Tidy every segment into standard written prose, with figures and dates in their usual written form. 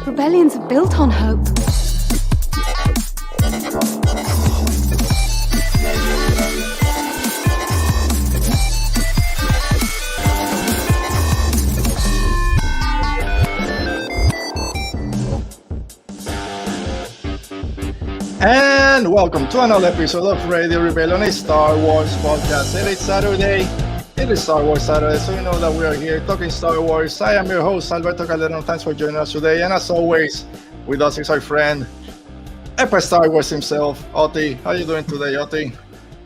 Rebellions are built on hope. And welcome to another episode of Radio Rebellion, a Star Wars podcast. It is Saturday. It is Star Wars Saturday, so you know that we are here talking Star Wars. I am your host, Alberto Calderon. Thanks for joining us today. And as always, with us is our friend, Epic Star Wars himself, Oti. How are you doing today, Oti?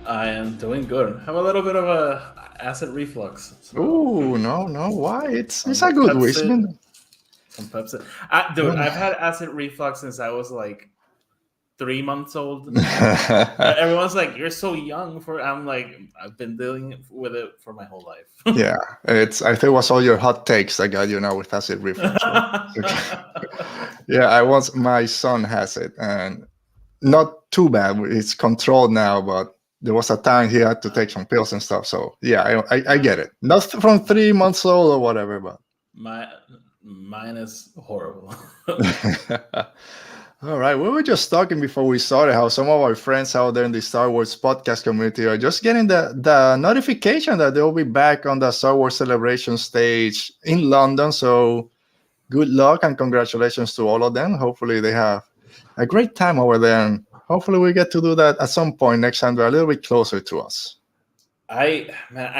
I am doing good. I have a little bit of a acid reflux. So ooh, no, why? It's a good week. Some Pepsi. Dude, I've had acid reflux since I was like 3 months old. Everyone's like, "You're so young for." I'm like, I've been dealing with it for my whole life. Yeah, I think it was all your hot takes that got you now with acid reflux. Yeah, my son has it, and not too bad. It's controlled now, but there was a time he had to take some pills and stuff. So yeah, I get it. Not from 3 months old or whatever, but mine is horrible. All right, we were just talking before we started how some of our friends out there in the Star Wars podcast community are just getting the notification that they'll be back on the Star Wars celebration stage in London. So good luck and congratulations to all of them. Hopefully they have a great time over there. And hopefully we get to do that at some point next time they're a little bit closer to us. I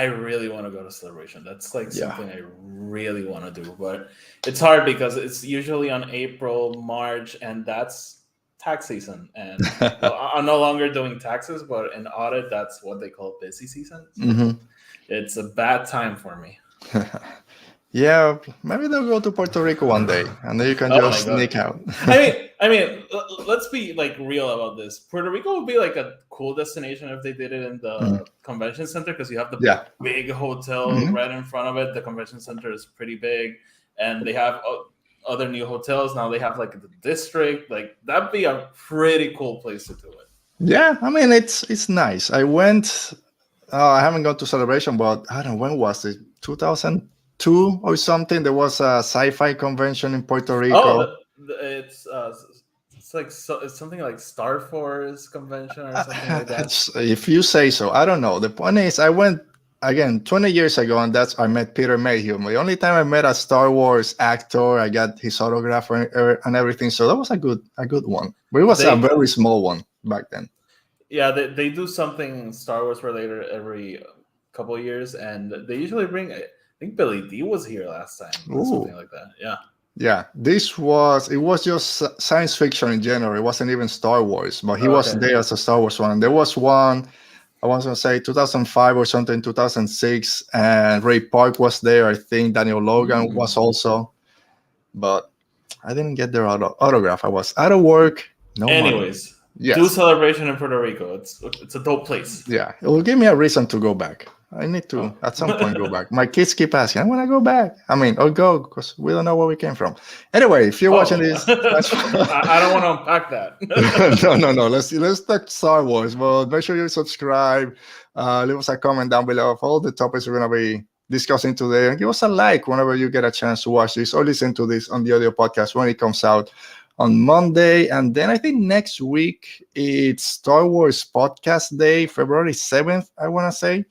really want to go to Celebration. That's like something I really want to do, but it's hard because it's usually on April, March, and that's tax season. And I'm no longer doing taxes, but in audit, that's what they call busy season. So it's a bad time for me. Yeah, maybe they'll go to Puerto Rico one day, and then you can just sneak out. I mean, let's be like real about this. Puerto Rico would be like a cool destination if they did it in the convention center, because you have the big hotel right in front of it. The convention center is pretty big, and they have other new hotels now. They have like the district. Like that'd be a pretty cool place to do it. Yeah, I mean it's nice. I went. I haven't gone to Celebration, but I don't know, when was it? 2002 or something. There was a sci-fi convention in Puerto Rico. Oh, it's something like Star Force convention or something like that. If you say so. I don't know. The point is, I went again 20 years ago, and I met Peter Mayhew. The only time I met a Star Wars actor, I got his autograph and everything. So that was a good one. But it was a very small one back then. Yeah, they do something Star Wars related every couple of years, and they usually bring. I think Billy D was here last time, or something like that. Yeah, it was just science fiction in general. It wasn't even Star Wars, but he was there as a Star Wars one. There was one, I was going to say 2005 or something, 2006, and Ray Park was there. I think Daniel Logan was also, but I didn't get their autograph. I was out of work. Anyways, do Celebration in Puerto Rico. It's a dope place. Yeah, it will give me a reason to go back. I need to at some point go back. My kids keep asking, I want to go back. I mean, I'll go because we don't know where we came from. Anyway, if you're watching this, I don't want to unpack that. No. Let's talk Star Wars. But make sure you subscribe. Leave us a comment down below of all the topics we're going to be discussing today, and give us a like whenever you get a chance to watch this or listen to this on the audio podcast when it comes out on Monday. And then I think next week it's Star Wars Podcast Day, February 7th, I want to say.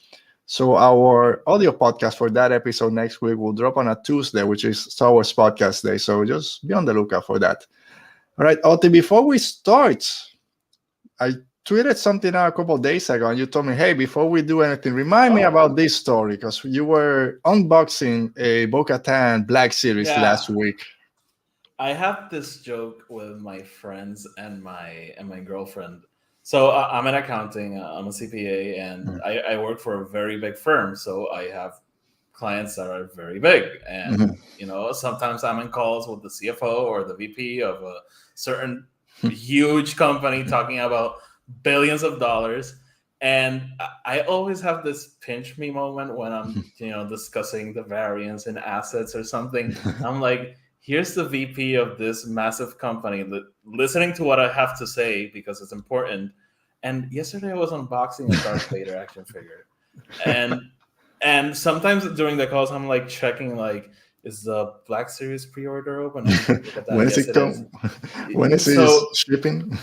So our audio podcast for that episode next week will drop on a Tuesday, which is Star Wars Podcast Day. So just be on the lookout for that. All right, Oti, before we start, I tweeted something out a couple of days ago, and you told me, hey, before we do anything, remind me about this story, because you were unboxing a Bo-Katan Black Series last week. I have this joke with my friends and my girlfriend. So I'm in accounting. I'm a CPA, and I work for a very big firm. So I have clients that are very big, and sometimes I'm in calls with the CFO or the VP of a certain huge company talking about billions of dollars. And I always have this pinch me moment when I'm discussing the variance in assets or something. I'm like, here's the VP of this massive company listening to what I have to say because it's important. And yesterday I was unboxing a Darth Vader action figure. And sometimes during the calls, I'm like checking like, Is the Black Series pre-order open? Let me look at that. When is Yes, it it is. come? When is it So shipping?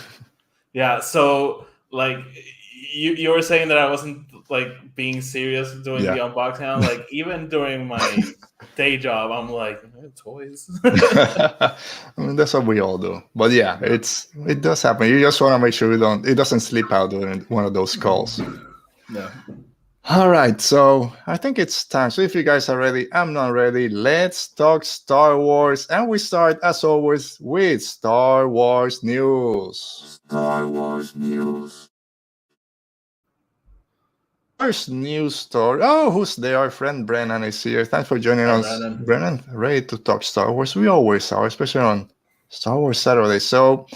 yeah, so like you were saying that I wasn't like being serious doing the Yeah. unboxing. Like even during my day job, I'm like toys. I mean, that's what we all do. But yeah, Yeah. it does happen. You just want to make sure it doesn't slip out during one of those calls. Yeah. All right, so I think it's time. So if you guys are ready, I'm not ready. Let's talk Star Wars, and we start as always with Star Wars news. Star Wars news. First news story. Oh, who's there? Our friend Brennan is here. Thanks for joining Hi, us, Brandon. Brennan. Ready to talk Star Wars? We always are, especially on Star Wars Saturday. So,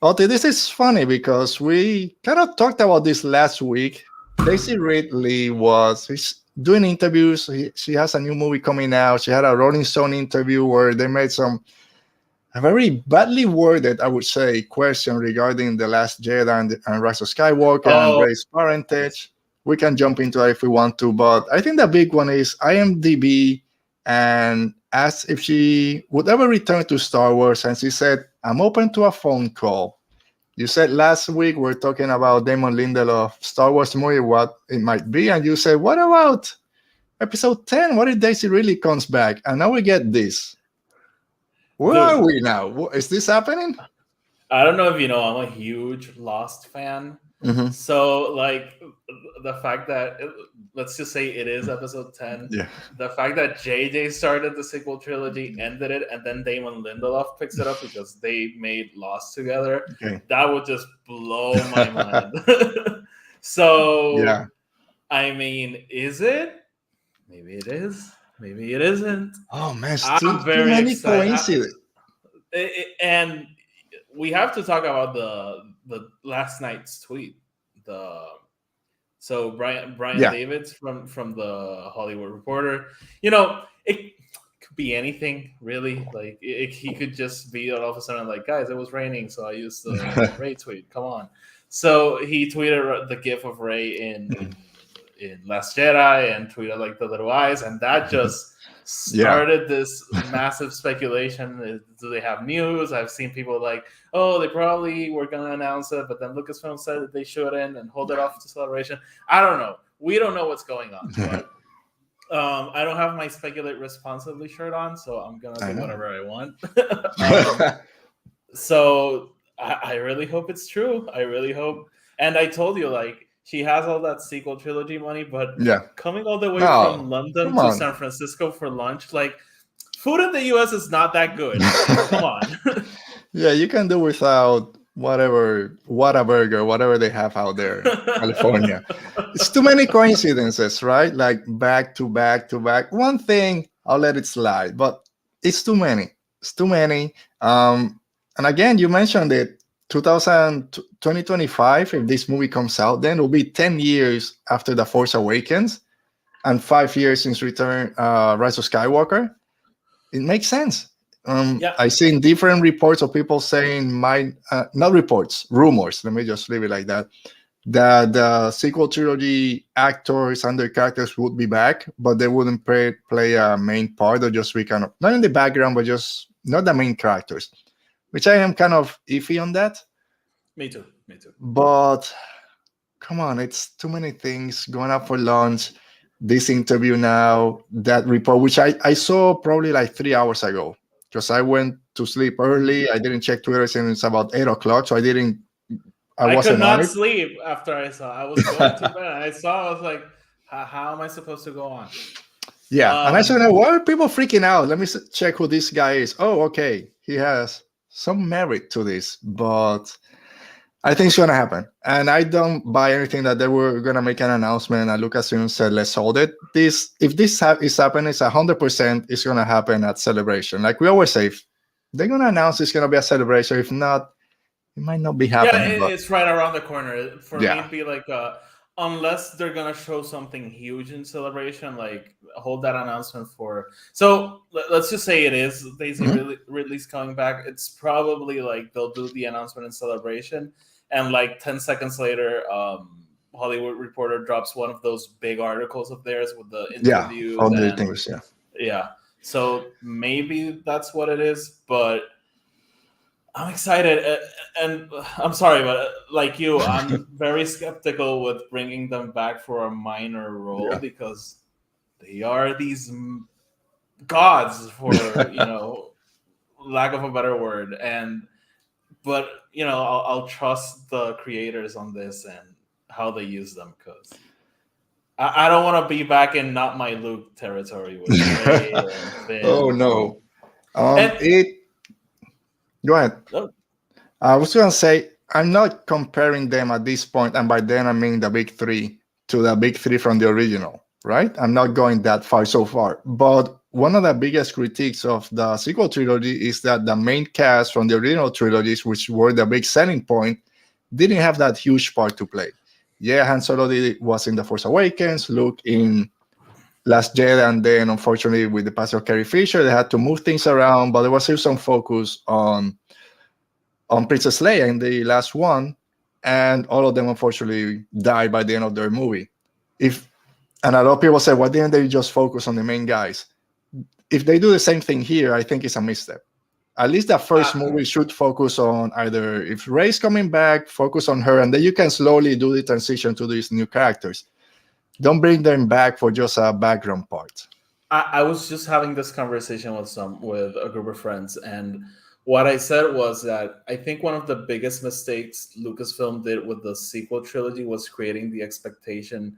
Oti, this is funny because we kind of talked about this last week. Daisy Ridley she's doing interviews. She has a new movie coming out. She had a Rolling Stone interview where they made a very badly worded, I would say, question regarding The Last Jedi and Rise of Skywalker and Oh, Rey's parentage. We can jump into that if we want to, but I think the big one is IMDb and asked if she would ever return to Star Wars, and she said, "I'm open to a phone call." You said last week we're talking about Damon Lindelof Star Wars movie, what it might be, and you said, "What about Episode 10? What if Daisy really comes back?" And now we get this. Where are dude, we now? Is this happening? I don't know if you know, I'm a huge Lost fan. Mm-hmm. So, like, the fact that let's just say it is episode 10, Yeah. the fact that JJ started the sequel trilogy, ended it, and then Damon Lindelof picks it up because they made Lost together, Okay. that would just blow my mind. So, Yeah. I mean, is it? Maybe it is. Maybe it isn't. Oh man, it's I'm too very many excited. coincidences. And we have to talk about the last night's tweet. So Brian Yeah. Davids from the Hollywood Reporter. You know, it could be anything really. Like he could just be all of a sudden like, guys, it was raining, so I used the Rey tweet. Come on. So he tweeted the GIF of Rey in Last Jedi and tweeted like the little eyes, and that just started this massive speculation. Do they have news? I've seen people like, oh, they probably were going to announce it, but then Lucasfilm said that they shouldn't and hold it off to Celebration. I don't know. We don't know what's going on, but I don't have my Speculate Responsibly shirt on, so I'm going to do whatever I want. So I really hope it's true. I really hope. And I told you, like, she has all that sequel trilogy money, but coming all the way from London to San Francisco for lunch, like, food in the US is not that good. Come on. Yeah, you can do without Whataburger, whatever they have out there in California. It's too many coincidences, right? Like back to back to back. One thing, I'll let it slide, but it's too many. It's too many. And again, you mentioned it. 2025, if this movie comes out, then it'll be 10 years after The Force Awakens and 5 years since Rise of Skywalker. It makes sense. I've seen different reports of people saying, not reports, rumors, let me just leave it like that, that the sequel trilogy actors and their characters would be back, but they wouldn't play a main part, or just be kind of, not in the background, but just not the main characters. Which I am kind of iffy on that. Me too. But come on, it's too many things going up for lunch. This interview now, that report, which I saw probably like 3 hours ago, because I went to sleep early. I didn't check Twitter since about 8 o'clock, so I could not sleep after I saw. I was going to bed. I was like, how am I supposed to go on? Yeah, and I said, why are people freaking out? Let me check who this guy is. Oh, okay, he has some merit to this, but I think it's going to happen. And I don't buy anything that they were going to make an announcement and Lucasfilm said, let's hold it. If this is happening, it's 100% it's going to happen at Celebration. Like we always say, if they're going to announce it's going to be a Celebration. If not, it might not be happening. Yeah, it's right around the corner. For me, it'd be like, unless they're going to show something huge in Celebration, like hold that announcement for. So let's just say it is Daisy Ridley's coming back. It's probably like they'll do the announcement in Celebration, and like 10 seconds later, Hollywood Reporter drops one of those big articles of theirs with the interviews. All the things, yeah. So maybe that's what it is, but I'm excited, and I'm sorry, but like you, I'm very skeptical with bringing them back for a minor role Yeah. because they are these gods, for lack of a better word. And but I'll trust the creators on this and how they use them, because I don't want to be back in not my Luke territory with Rey and Oh Finn. no. And It. Go ahead. oh, I was gonna say I'm not comparing them at this point, and by then I mean the big three to the big three from the original, right? I'm not going that far so far. But one of the biggest critiques of the sequel trilogy is that the main cast from the original trilogies, which were the big selling point, didn't have that huge part to play. Yeah, Han Solo was in The Force Awakens, Luke in Last Jedi, and then unfortunately with the passing of Carrie Fisher, they had to move things around, but there was still some focus on Princess Leia in the last one, and all of them unfortunately died by the end of their movie. And a lot of people say, why didn't they just focus on the main guys? If they do the same thing here, I think it's a misstep. At least the first movie should focus on either if Rey's coming back, focus on her, and then you can slowly do the transition to these new characters. Don't bring them back for just a background part. I was just having this conversation with a group of friends, and what I said was that I think one of the biggest mistakes Lucasfilm did with the sequel trilogy was creating the expectation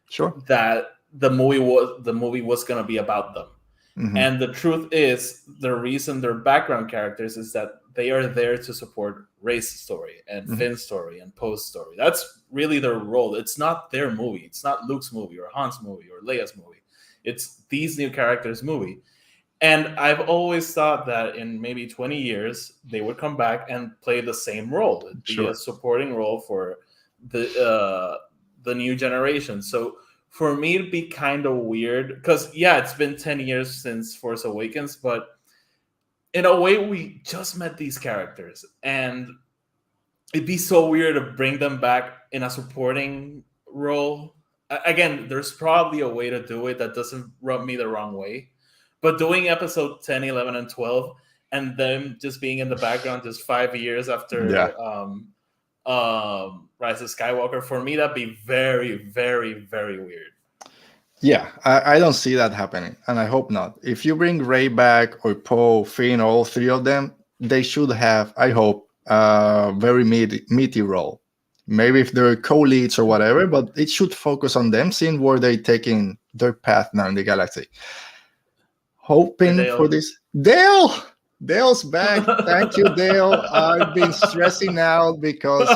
Sure. that the movie was going to be about them. Mm-hmm. And the truth is, the reason they're background characters is that they are there to support Rey's story and Finn's story and Poe's story. That's really their role. It's not their movie. It's not Luke's movie or Han's movie or Leia's movie. It's these new characters' movie. And I've always thought that in maybe 20 years, they would come back and play the same role. It'd be a supporting role for the new generation. So for me, it'd be kind of weird because, yeah, it's been 10 years since Force Awakens, but in a way, we just met these characters. And it'd be so weird to bring them back in a supporting role. Again, there's probably a way to do it that doesn't rub me the wrong way. But doing episode 10, 11, and 12, and them just being in the background just 5 years after Rise of Skywalker, for me, that'd be very, very, very weird. Yeah, I don't see that happening, and I hope not. If you bring Rey back or Poe, Finn, or all three of them, they should have, I hope, a very meaty role. Maybe if they're co-leads or whatever, but it should focus on them, seeing where they're taking their path now in the galaxy. Hoping for this. Dale's back. Thank you, Dale. I've been stressing out because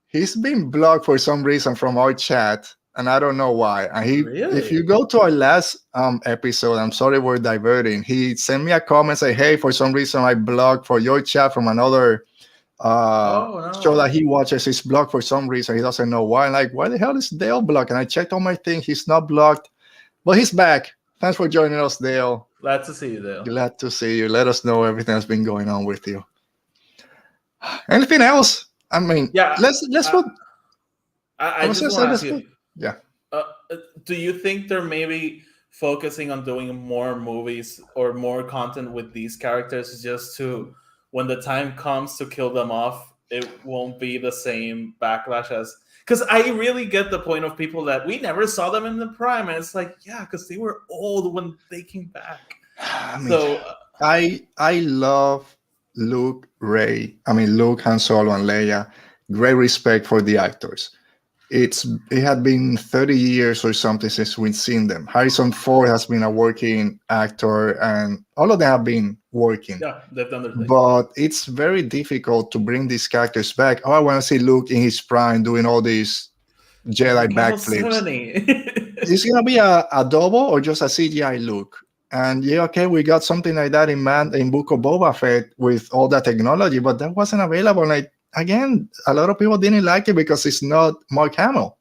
he's been blocked for some reason from our chat, and I don't know why. And Really? If you go to our last episode, I'm sorry we're diverting. He sent me a comment, say, "Hey, for some reason I blocked for your chat from another show that he watches. He's blocked for some reason. He doesn't know why." I'm like, why the hell is Dale blocked? And I checked all my things. He's not blocked, but he's back. Thanks for joining us, Dale. Glad to see you, Dale. Glad to see you. Let us know everything that's been going on with you. Anything else? I mean, let's put. I just want to ask you. Yeah. Do you think they're maybe focusing on doing more movies or more content with these characters just to, when the time comes to kill them off, it won't be the same backlash as... Because I really get the point of people that we never saw them in the prime, and it's like, yeah, because they were old when they came back. I love Luke, Han Solo, and Leia. Great respect for the actors. It had been 30 years or something since we've seen them. Harrison Ford has been a working actor, and all of them have been working. Yeah, they've done their thing. But it's very difficult to bring these characters back. Oh, I want to see Luke in his prime doing all these Jedi backflips. Is it going to be a double or just a CGI Luke? And yeah, okay, we got something like that in Book of Boba Fett with all that technology, but that wasn't available. Like, again, a lot of people didn't like it because it's not Mark Hamill.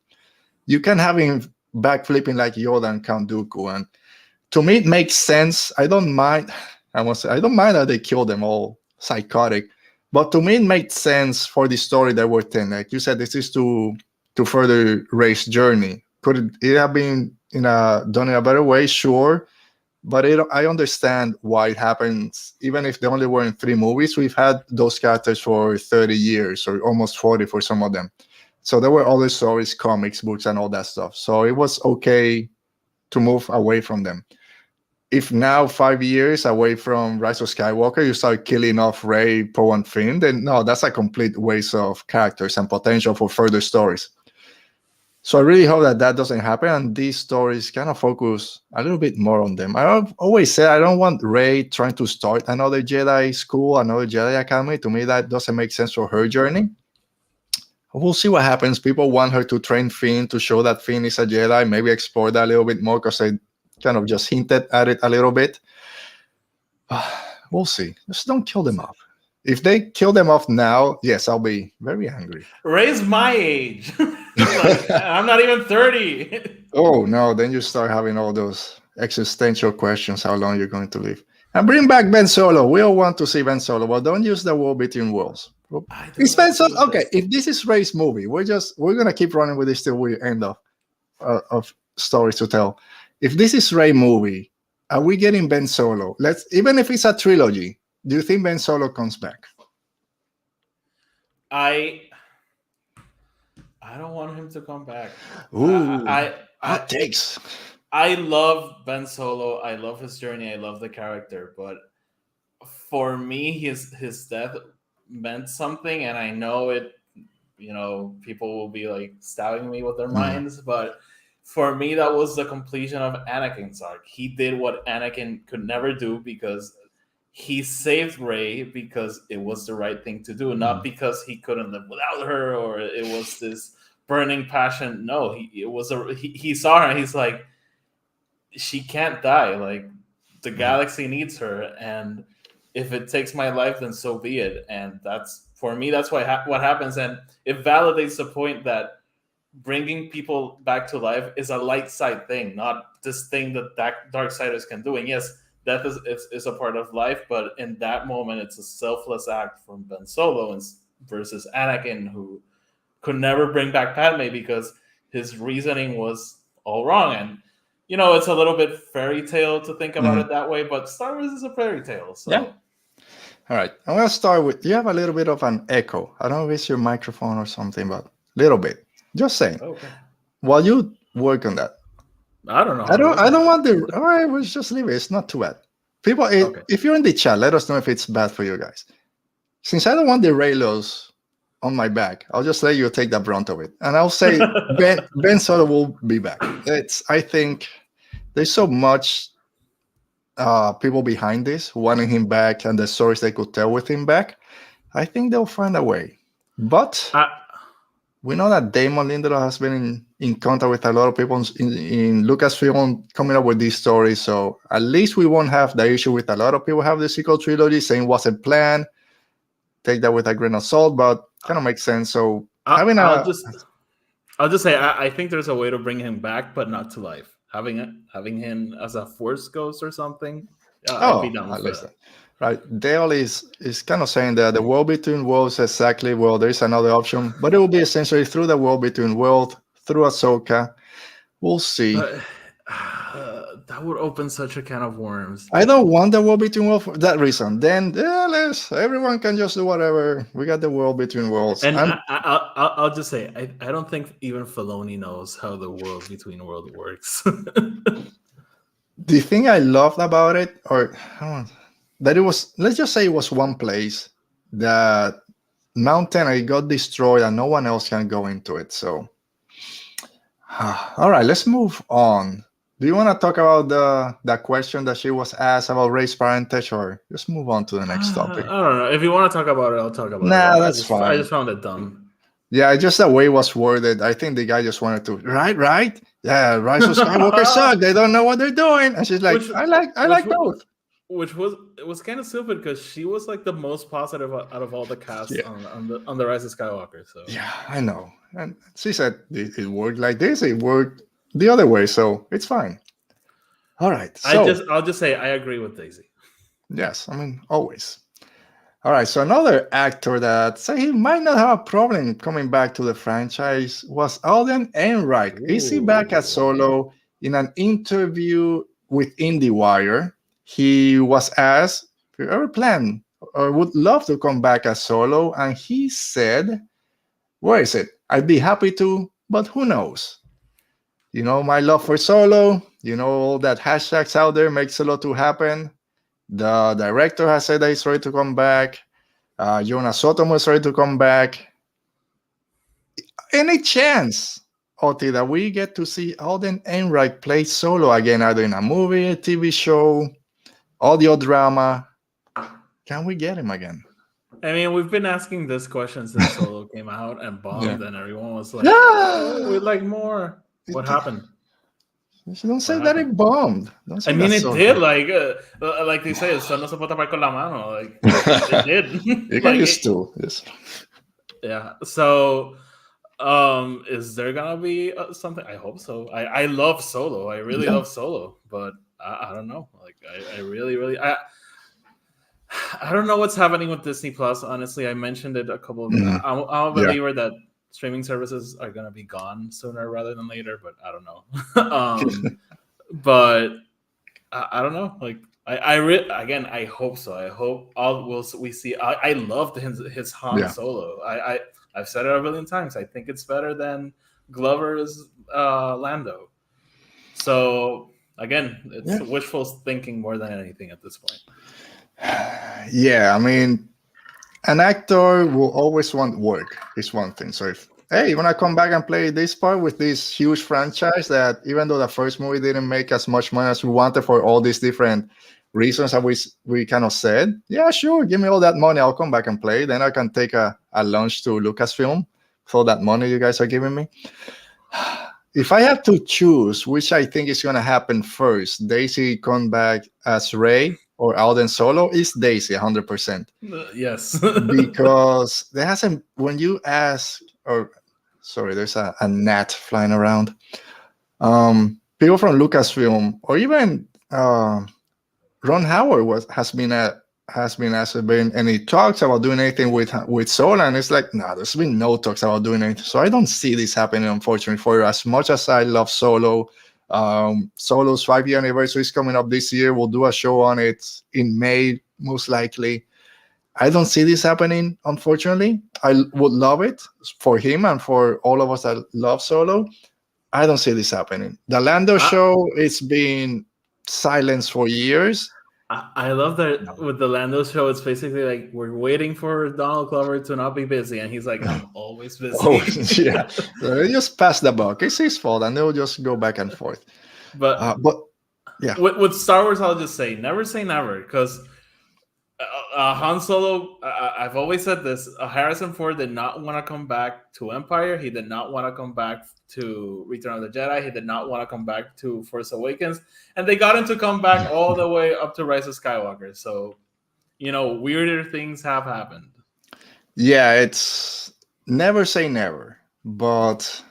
You can have him backflipping like Yoda and Count Dooku. And to me, it makes sense. I don't mind that they killed them all psychotic. But to me, it made sense for the story that we're telling. Like you said, this is to further Rey's journey. Could it have been done in a better way? Sure. but I understand why it happens. Even if they only were in 3 movies, we've had those characters for 30 years or almost 40 for some of them. So there were other stories, comics, books, and all that stuff. So it was okay to move away from them. If now 5 years away from Rise of Skywalker, you start killing off Rey, Poe, and Finn, then no, that's a complete waste of characters and potential for further stories. So I really hope that that doesn't happen, and these stories kind of focus a little bit more on them. I've always said I don't want Rey trying to start another Jedi school, another Jedi Academy. To me, that doesn't make sense for her journey. We'll see what happens. People want her to train Finn to show that Finn is a Jedi, maybe explore that a little bit more because they kind of just hinted at it a little bit. We'll see. Just don't kill them off. If they kill them off now, yes, I'll be very angry. Ray's my age. Like, I'm not even 30. Oh, no. Then you start having all those existential questions, how long you're going to live. And bring back Ben Solo. We all want to see Ben Solo, but don't use the war between worlds. Is Ben Solo, okay, if this is Rey's movie, we're going to keep running with this till we end of stories to tell. If this is Rey movie, are we getting Ben Solo? Even if it's a trilogy, do you think Ben Solo comes back? I don't want him to come back. Ooh, hot takes. I love Ben Solo. I love his journey. I love the character. But for me, his death meant something, and I know it. You know, people will be like stabbing me with their minds, but for me, that was the completion of Anakin's arc. He did what Anakin could never do because he saved Rey because it was the right thing to do, not because he couldn't live without her or it was this burning passion. No, he saw her and he's like, she can't die. Like, the galaxy needs her, and if it takes my life, then so be it. And that's, for me, that's what happens, and it validates the point that bringing people back to life is a light side thing, not this thing that Darksiders can do. And yes, death is a part of life, but in that moment, it's a selfless act from Ben Solo versus Anakin, who could never bring back Padme because his reasoning was all wrong. And you know, it's a little bit fairy tale to think about it that way, but Star Wars is a fairy tale. So. Yeah. All right. I'm going to start with, you have a little bit of an echo. I don't know if it's your microphone or something, but a little bit. Just saying. Okay. While you work on that. I don't know. I don't want the, all right, we'll just leave it. It's not too bad. People, if you're in the chat, let us know if it's bad for you guys. Since I don't want the Raylos on my back, I'll just let you take the brunt of it. And I'll say Ben Solo will be back. I think there's so much people behind this wanting him back and the stories they could tell with him back. I think they'll find a way. But we know that Damon Lindelof has been in contact with a lot of people in Lucasfilm coming up with these stories. So at least we won't have the issue with a lot of people have the sequel trilogy saying wasn't planned. Take that with a grain of salt, but kind of makes sense. So I'll just say I think there's a way to bring him back, but not to life. Having him as a Force ghost or something. I'd be down with that. Right. Dale is kind of saying that the world between worlds exactly. Well, there is another option, but it will be essentially through the world between worlds, through Ahsoka. We'll see. That would open such a can of worms. I don't want the world between worlds for that reason. Then everyone can just do whatever. We got the world between worlds. And I'll just say, I don't think even Filoni knows how the world between worlds works. The thing I loved about it, that it was, let's just say it was one place that mountain, it got destroyed and no one else can go into it. So, all right, let's move on. Do you want to talk about the question that she was asked about Rey's parentage, or just move on to the next topic? I don't know. If you want to talk about it, I'll talk about it. Nah, that's fine. I just found it dumb. Yeah, just the way it was worded. I think the guy just wanted to, right? Yeah, Rise of Skywalker suck. They don't know what they're doing. And she's like, I like both. It was kind of stupid because she was like the most positive out of all the cast on the Rise of Skywalker. So yeah, I know. And she said it worked like this. It worked the other way, so it's fine. All right. So, I'll just say I agree with Daisy. Yes, I mean always. All right. So another actor that say he might not have a problem coming back to the franchise was Alden Ehrenreich. Is he back as Solo? In an interview with IndieWire, he was asked if you ever plan or would love to come back as Solo, and he said, "Where is it? I'd be happy to, but who knows? You know my love for Solo. You know all that hashtags out there make Solo 2 happen. The director has said that he's ready to come back. Jonas Sotomo is ready to come back. Any chance, Oti, that we get to see Alden Ehrenreich play Solo again, either in a movie, a TV show, audio drama? Can we get him again?" I mean, we've been asking this question since Solo came out and bombed, Yeah. and everyone was like, "Oh, we'd like more." What happened? Don't say that it bombed. Don't say I mean, that it so did. Like they say, el sol no se puede tapar con la mano. Like it did. You can use two. Yes. Yeah. So, is there gonna be something? I hope so. I love Solo. I really love Solo, but I don't know. Like I really I don't know what's happening with Disney Plus. Honestly, I mentioned it a couple of. I'm a believer that streaming services are gonna be gone sooner rather than later, but I don't know. But I don't know. Like again, I hope so. I hope we see. I loved his Han Solo. I've said it a billion times. I think it's better than Glover's Lando. So again, it's wishful thinking more than anything at this point. Yeah, I mean, an actor will always want work. Is one thing. So if you want to come back and play this part with this huge franchise that even though the first movie didn't make as much money as we wanted for all these different reasons that we kind of said, yeah, sure, give me all that money, I'll come back and play. Then I can take a lunch to Lucasfilm for that money you guys are giving me. If I have to choose which I think is going to happen first, Daisy come back as Rey or Alden Solo, is Daisy 100%. Yes. Because there hasn't, when you ask, or sorry, there's a gnat flying around. People from Lucasfilm, or even Ron Howard has been asked any talks about doing anything with Solo, and it's like, no, there's been no talks about doing anything. So I don't see this happening, unfortunately, for you. As much as I love Solo, Solo's 5-year anniversary is coming up this year. We'll do a show on it in May, most likely. I don't see this happening, unfortunately. I would love it for him and for all of us that love Solo. I don't see this happening. The Lando show, it's been silenced for years. I love that with the Lando show, it's basically like we're waiting for Donald Glover to not be busy, and he's like, I'm always busy. Oh, yeah. So they just pass the buck. It's his fault, and they'll just go back and forth. But yeah. With Star Wars, I'll just say never, because Han Solo, I've always said this, Harrison Ford did not want to come back to Empire. He did not want to come back to Return of the Jedi. He did not want to come back to Force Awakens. And they got him to come back all the way up to Rise of Skywalker. So, weirder things have happened. Yeah, it's never say never. But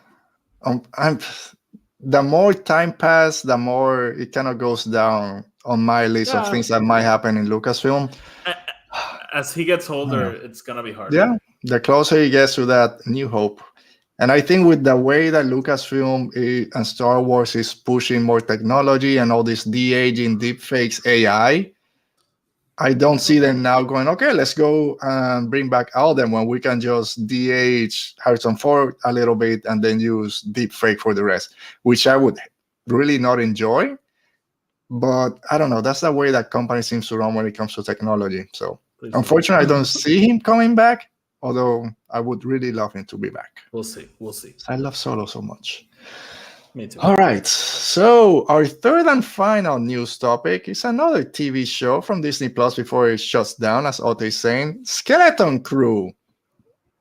the more time passes, the more it kind of goes down on my list of things that might happen in Lucasfilm. As he gets older, it's going to be harder. Yeah, the closer he gets to that New Hope. And I think with the way that Lucasfilm and Star Wars is pushing more technology and all this de-aging, deepfakes, AI, I don't see them now going, okay, let's go and bring back Alden when we can just de-age Harrison Ford a little bit and then use deepfake for the rest, which I would really not enjoy. But I don't know. That's the way that company seems to run when it comes to technology. So unfortunately, I don't see him coming back, although I would really love him to be back. We'll see. I love Solo so much. Me too. All right. So our third and final news topic is another TV show from Disney Plus before it shuts down, as Otto is saying, Skeleton Crew.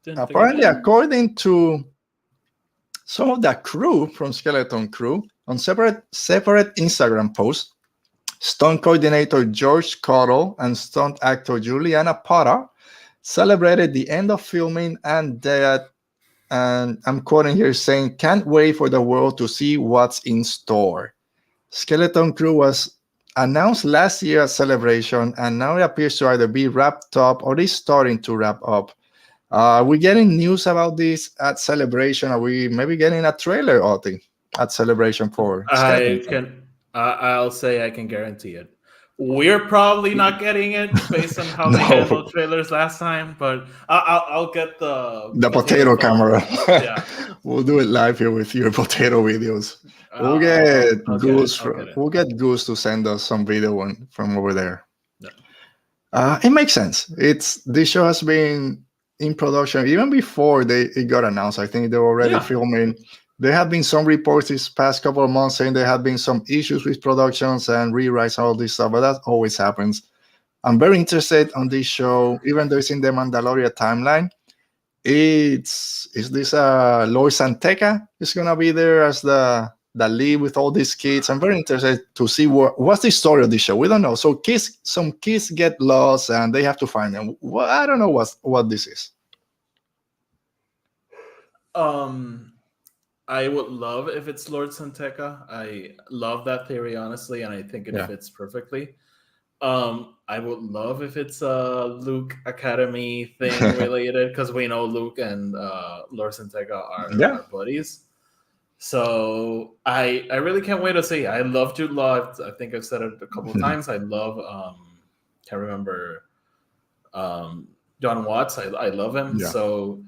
Apparently, according to some of the crew from Skeleton Crew, on separate Instagram posts, stunt coordinator George Cottle and stunt actor Juliana Pata celebrated the end of filming and I'm quoting here saying, can't wait for the world to see what's in store. Skeleton Crew was announced last year at Celebration, and now it appears to either be wrapped up or is starting to wrap up. Are we getting news about this at Celebration? Are we maybe getting a trailer, Oti, at Celebration for Skeleton Crew? I'll say I can guarantee it. We're probably not getting it based on how they No, handled trailers last time, but I'll get the the potato potato phone. camera. Yeah, We'll do it live here with your potato videos. We'll get I'll get it. Goose. I'll get it. We'll get Goose to send us some video from over there. Yeah. It makes sense. This show has been in production even before it got announced. I think they were already Yeah. filming. There have been some reports this past couple of months saying there have been some issues with productions and rewrites and all this stuff, but that always happens. I'm very interested on this show, even though it's in the Mandalorian timeline. Is this Lord Santeca is gonna be there as the lead with all these kids? I'm very interested to see what's the story of the show. We don't know. So some kids get lost and they have to find them. Well, I don't know what this is. I would love if it's Lord Santeca. I love that theory, honestly, and I think it Yeah. fits perfectly. I would love if it's a Luke Academy thing related, because we know Luke and Lord Santeca are buddies. So I really can't wait to see. I love Jude Law. I think I've said it a couple of times. I love can't remember John Watts. I love him. Yeah. So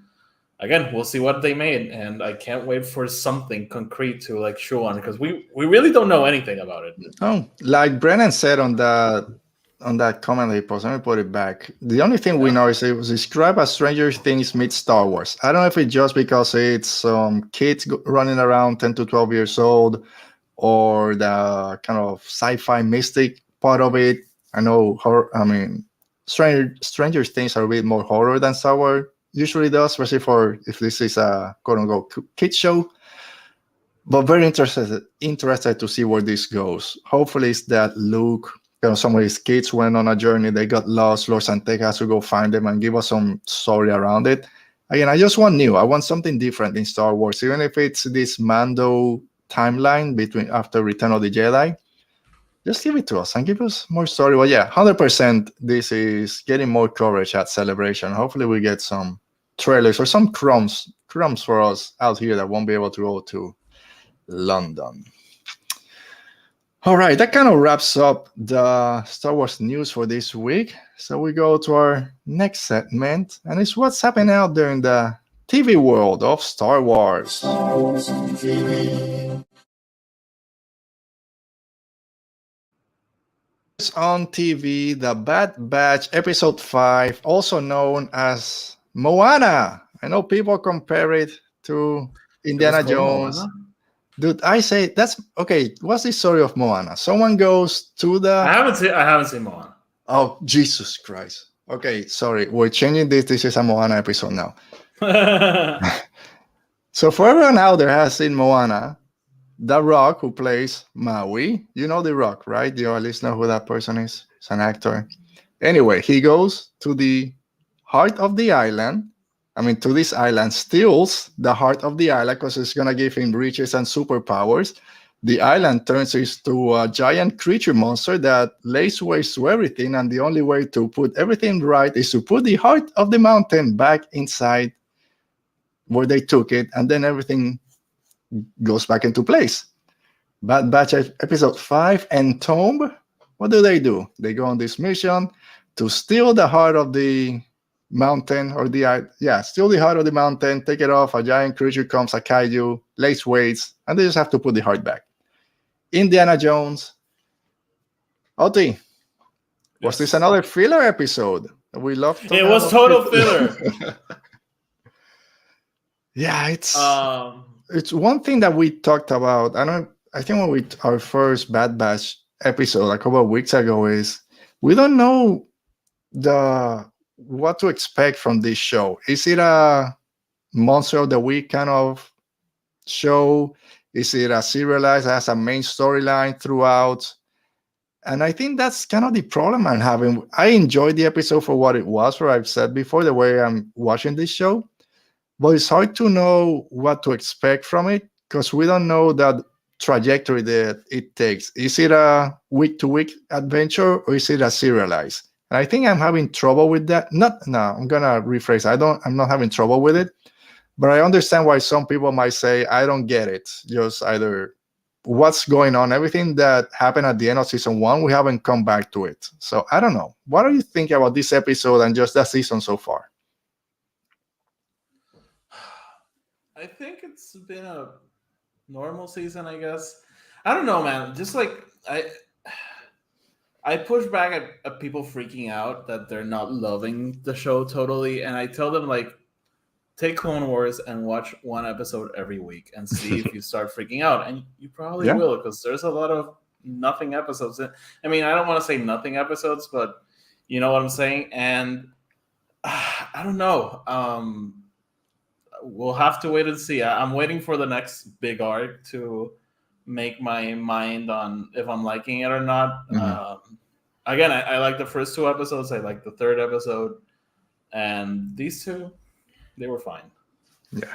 again, we'll see what they made, and I can't wait for something concrete to like show on, because we really don't know anything about it. Oh, like Brennan said on that comment he posted, let me put it back. The only thing we know is it was described as Stranger Things meets Star Wars. I don't know if it's just because it's kids running around 10 to 12 years old, or the kind of sci-fi mystic part of it. I know horror. I mean, Stranger Things are a bit more horror than Star Wars usually does, especially if this is a quote unquote kids show. But very interested to see where this goes. Hopefully, it's that Luke, some of his kids went on a journey, they got lost. Lord Santeca has to go find them and give us some story around it. Again, I just want new. I want something different in Star Wars, even if it's this Mando timeline between after Return of the Jedi. Just give it to us and give us more story. Well, yeah, 100%. This is getting more coverage at Celebration. Hopefully, we get some trailers or some crumbs for us out here that won't be able to go to London. All right, that kind of wraps up the Star Wars news for this week. So we go to our next segment, and it's what's happening out there in the TV world of Star Wars. Star Wars on TV. On TV, The Bad Batch Episode 5, also known as Moana. I know people compare it to Indiana Jones. Moana? Dude, I say that's okay. What's the story of Moana? Someone goes to the. I haven't seen Moana. Oh, Jesus Christ. Okay, sorry. We're changing this. This is a Moana episode now. So for everyone out there has seen Moana, The Rock, who plays Maui, you know The Rock, right? You at least know who that person is. He's an actor. Anyway, he goes to the heart of the island. To this island, steals the heart of the island because it's going to give him riches and superpowers. The island turns into a giant creature monster that lays waste to everything, and the only way to put everything right is to put the heart of the mountain back inside where they took it, and then everything goes back into place. Bad Batch Episode 5, Entomb. What do? They go on this mission to steal the heart of the mountain, steal the heart of the mountain, take it off. A giant creature comes, a kaiju, lays waste, and they just have to put the heart back. Indiana Jones. Oti, was this another filler episode? We love. It was total filler. Yeah, it's one thing that we talked about. I think our first Bad Batch episode a couple of weeks ago is we don't know what to expect from this show. Is it a Monster of the Week kind of show? Is it a serialized, has a main storyline throughout? And I think that's kind of the problem I'm having. I enjoyed the episode for what it was, for I've said before, the way I'm watching this show. But it's hard to know what to expect from it because we don't know that trajectory that it takes. Is it a week-to-week adventure or is it a serialized? And I think I'm having trouble with that. I'm gonna rephrase. I'm not having trouble with it, but I understand why some people might say I don't get it. Just either what's going on. Everything that happened at the end of season 1, we haven't come back to it. So I don't know. What are you thinking about this episode and just that season so far? I think it's been a normal season, I guess. I don't know, man. Just like I push back at people freaking out that they're not loving the show totally, and I tell them like, take Clone Wars and watch one episode every week and see if you start freaking out, and you probably will, because there's a lot of nothing episodes. I mean, I don't want to say nothing episodes, but you know what I'm saying. And I don't know. We'll have to wait and see. I'm waiting for the next big arc to make my mind on if I'm liking it or not. Again, I like the first 2 episodes. I like the 3rd episode, and these 2, they were fine. Yeah,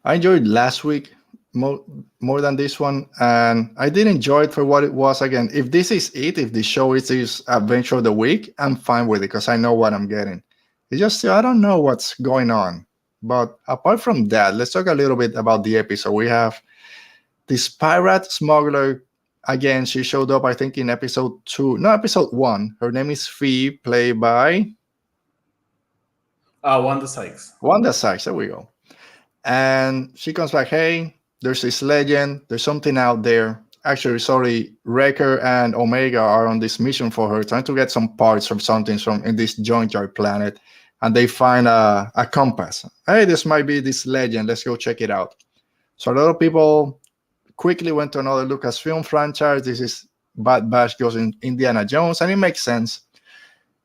I enjoyed last week more than this one, and I did enjoy it for what it was. Again, if this is it, if the show is this Adventure of the Week, I'm fine with it because I know what I'm getting. It's just I don't know what's going on. But apart from that, let's talk a little bit about the episode. We have this pirate smuggler. Again, she showed up, I think, in episode 1. Her name is Fee, played by Wanda Sykes. Wanda Sykes, there we go. And she comes back, hey, there's this legend, there's something out there. Actually, sorry, Wrecker and Omega are on this mission for her, trying to get some parts from something from in this junkyard planet. And they find a compass. Hey, this might be this legend. Let's go check it out. So a lot of people quickly went to another Lucasfilm franchise. This is Bad Batch goes in Indiana Jones, and it makes sense.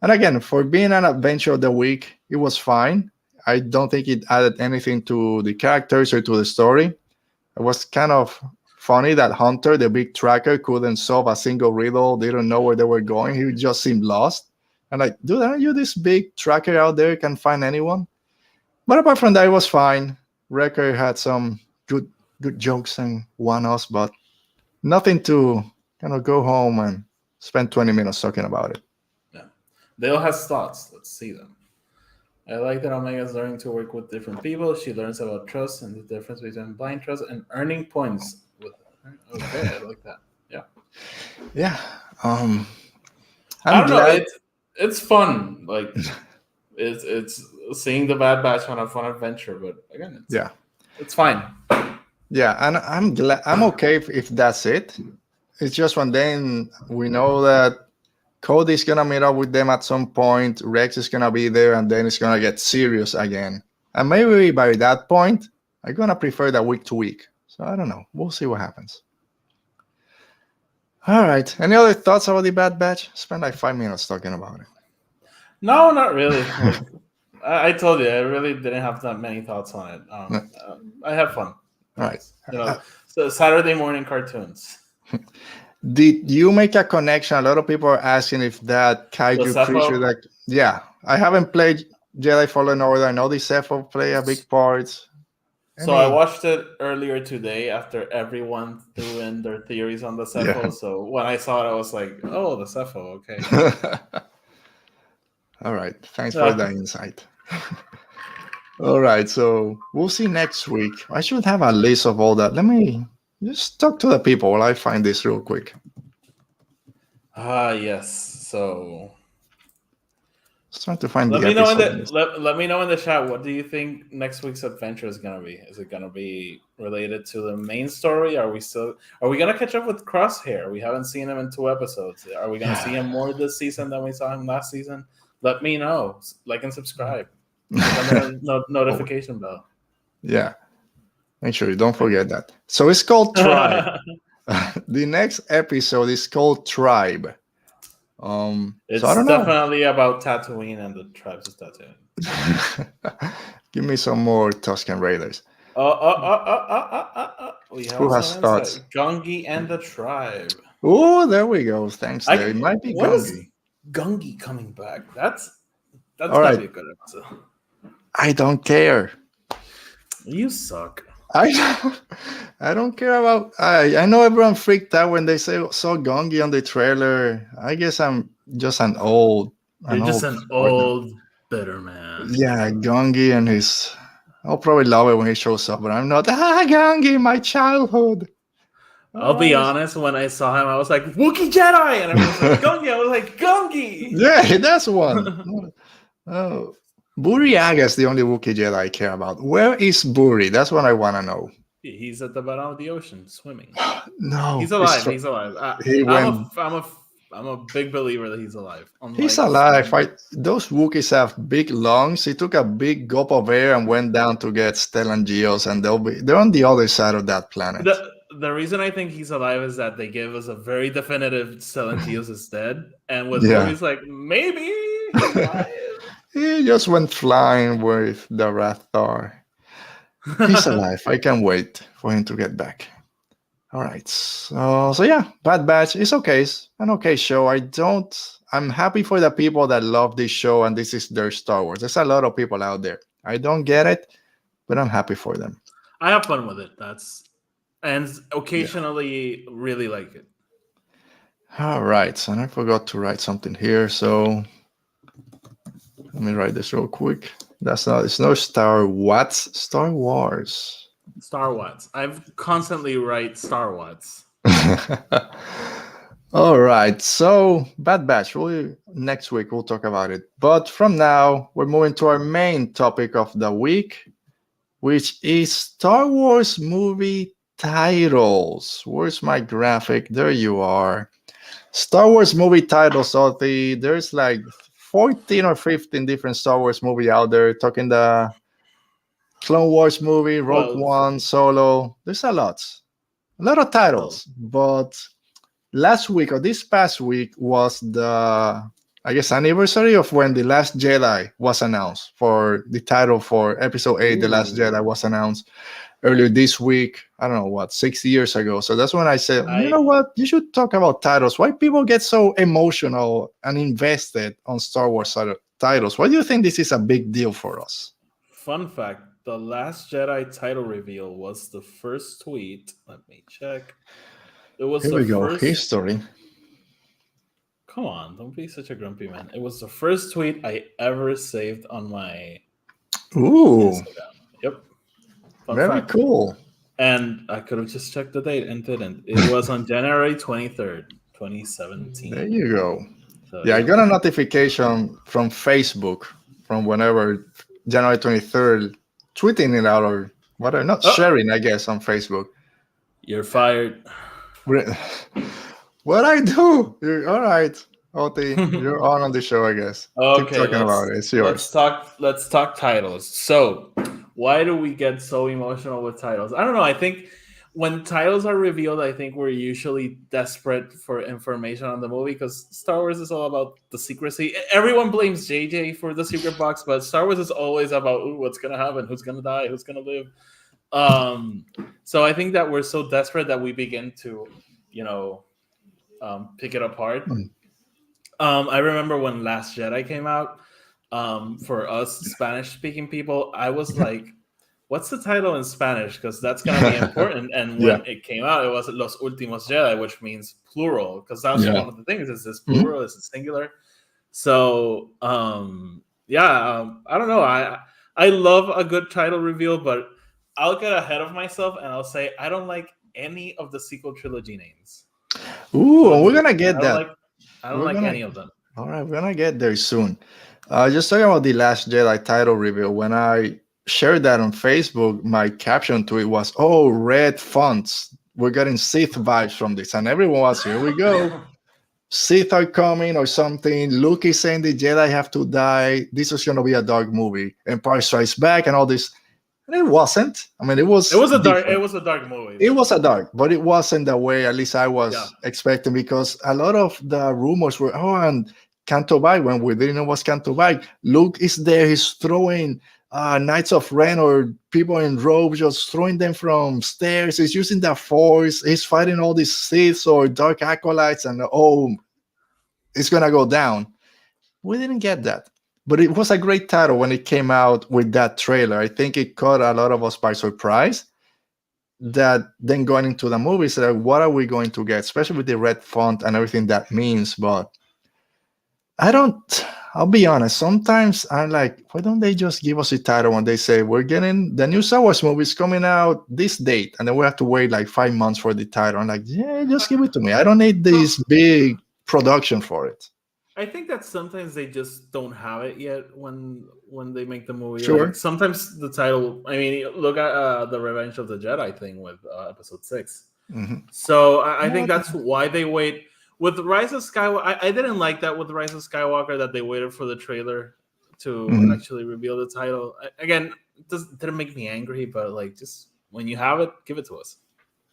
And again, for being an Adventure of the Week, it was fine. I don't think it added anything to the characters or to the story. It was kind of funny that Hunter, the big tracker, couldn't solve a single riddle. They don't know where they were going. He just seemed lost. And like, dude, aren't you this big tracker out there? Can find anyone? But apart from that, it was fine. Wrecker had some good jokes and one-offs, but nothing to kind of go home and spend 20 minutes talking about it. Yeah, Dale has thoughts. Let's see them. I like that Omega's learning to work with different people. She learns about trust and the difference between blind trust and earning points with her. Okay, I like that. Yeah. Yeah. I don't know. It's fun. Like it's seeing the Bad Batch on a fun adventure, but again, it's fine. Yeah, and I'm glad. I'm okay if that's it. It's just when then we know that Cody's gonna meet up with them at some point. Rex is gonna be there, and then it's gonna get serious again. And maybe by that point, I'm gonna prefer that week to week. So I don't know. We'll see what happens. All right. Any other thoughts about the Bad Batch? Spend like 5 minutes talking about it. No, not really. Like, I told you, I really didn't have that many thoughts on it. I have fun. All right. You know, so Saturday morning cartoons. Did you make a connection? A lot of people are asking if that kaiju creature, I haven't played Jedi Fallen Order. I know the Sepho play a big part. So I watched it earlier today after everyone threw in their theories on the Sepho. Yeah. So when I saw it, I was like, oh, the Sepho, okay. All right. Thanks for the insight. All right. So we'll see next week. I should have a list of all that. Let me just talk to the people while I find this real quick. Yes. So just trying to find let me know in the chat, what do you think next week's adventure is gonna be? Is it gonna be related to the main story? Are we gonna catch up with Crosshair? We haven't seen him in 2 episodes. Are we gonna see him more this season than we saw him last season? Let me know. Like and subscribe. Notification bell. Yeah. Make sure you don't forget that. So it's called Tribe. The next episode is called Tribe. It's so I don't definitely about Tatooine and the tribes of Tatooine. Give me some more Tusken Raiders. Who has thoughts? Gungi and the tribe. Oh, there we go. Thanks. There. It might be Gungi. Gungi coming back. That's all gonna right. be a good episode. I don't care. You suck. I don't care about. I know everyone freaked out when they saw Gungi on the trailer. I guess I'm just an old. You're just an old bitter man. Yeah, Gungi and his. I'll probably love it when he shows up, but I'm not. Gungi, my childhood. I'll be honest, when I saw him, I was like, Wookiee Jedi! And everyone was like, Gungi! I was like, Gungi! Yeah, that's one. Oh, Buriaga is the only Wookiee Jedi I care about. Where is Buri? That's what I want to know. He's at the bottom of the ocean swimming. No, He's alive. He's alive. he went. I'm a big believer that he's alive. He's Unlike alive. some- Those Wookiees have big lungs. He took a big gulp of air and went down to get Stellan Geos, and they're on the other side of that planet. The reason I think he's alive is that they gave us a very definitive Stellan Geos is dead, and with Yeah. Buri's like maybe he's alive. He just went flying with the Rathar. He's alive. I can't wait for him to get back. All right. So yeah, Bad Batch is okay. It's an okay show. I'm happy for the people that love this show and this is their Star Wars. There's a lot of people out there. I don't get it, but I'm happy for them. I have fun with it. And occasionally really like it. All right. And I forgot to write something here. So let me write this real quick. It's no Star Wars. Star Wars. I've constantly write Star Wars. All right. So Bad Batch. Next week we'll talk about it. But from now, we're moving to our main topic of the week, which is Star Wars movie titles. Where's my graphic? There you are. Star Wars movie titles. So there's like 14 or 15 different Star Wars movie out there. Talking the Clone Wars movie, Rogue One, Solo. There's a lot of titles. But last week or this past week was the, I guess, anniversary of when The Last Jedi was announced. For the title for Episode 8, The Last Jedi was announced earlier this week. I don't know 6 years ago. So that's when I said, you know what, you should talk about titles. Why people get so emotional and invested on Star Wars titles? Why do you think this is a big deal for us? Fun fact, The Last Jedi title reveal was the first tweet. Let me check. It was Here we go. History. Come on, don't be such a grumpy man. It was the first tweet I ever saved on my Instagram. Yep. Very cool. And I could have just checked the date and didn't. It was on January 23rd, 2017. There you go. So, I got a notification from Facebook from whenever January 23rd, tweeting it out or whatever. Not sharing, I guess, on Facebook. You're fired. What I do? All right, Oti, you're on the show, I guess. Okay, keep talking about it. It's yours. Let's talk titles. So, why do we get so emotional with titles? I don't know. I think when titles are revealed, I think we're usually desperate for information on the movie because Star Wars is all about the secrecy. Everyone blames JJ for the secret box, but Star Wars is always about what's gonna happen, who's gonna die, who's gonna live. So I think that we're so desperate that we begin to, pick it apart. I remember when Last Jedi came out, for us Spanish-speaking people, I was like, what's the title in Spanish? Because that's going to be important. And when it came out, it was Los Últimos Jedi, which means plural, because that was one of the things. Is this plural? Is it singular? So, I don't know. I love a good title reveal, but I'll get ahead of myself and I'll say I don't like any of the sequel trilogy names. Ooh, we're gonna get that. I don't like any of them. All right, we're gonna get there soon. Just talking about the Last Jedi title reveal. When I shared that on Facebook, my caption to it was, "Oh, red fonts. We're getting Sith vibes from this," and everyone was, "Here we go. Sith are coming or something. Luke is saying the Jedi have to die. This is gonna be a dark movie. Empire Strikes Back and all this." And it wasn't. I mean, it was a dark movie. It was a dark, but it wasn't the way at least I was expecting, because a lot of the rumors were, and Canto Bight, when we didn't know it was Canto Bight. Luke is there, he's throwing Knights of Ren or people in robes, just throwing them from stairs. He's using the Force. He's fighting all these Siths or Dark Acolytes, and it's gonna go down. We didn't get that. But it was a great title when it came out with that trailer. I think it caught a lot of us by surprise. That then going into the movie, so what are we going to get? Especially with the red font and everything that means. But I don't I'll be honest. Sometimes I'm like, why don't they just give us a title when they say we're getting the new Star Wars movie is coming out this date, and then we have to wait like 5 months for the title. I'm like, yeah, just give it to me. I don't need So this big production for it. I think that sometimes they just don't have it yet when they make the movie. Like Sure. sometimes the title. I mean, look at the Revenge of the Jedi thing with Episode 6. Hmm. So I think that's why they wait with Rise of Skywalker. I didn't like that with Rise of Skywalker that they waited for the trailer to Hmm. actually reveal the title. Again, didn't make me angry, but like just when you have it, give it to us.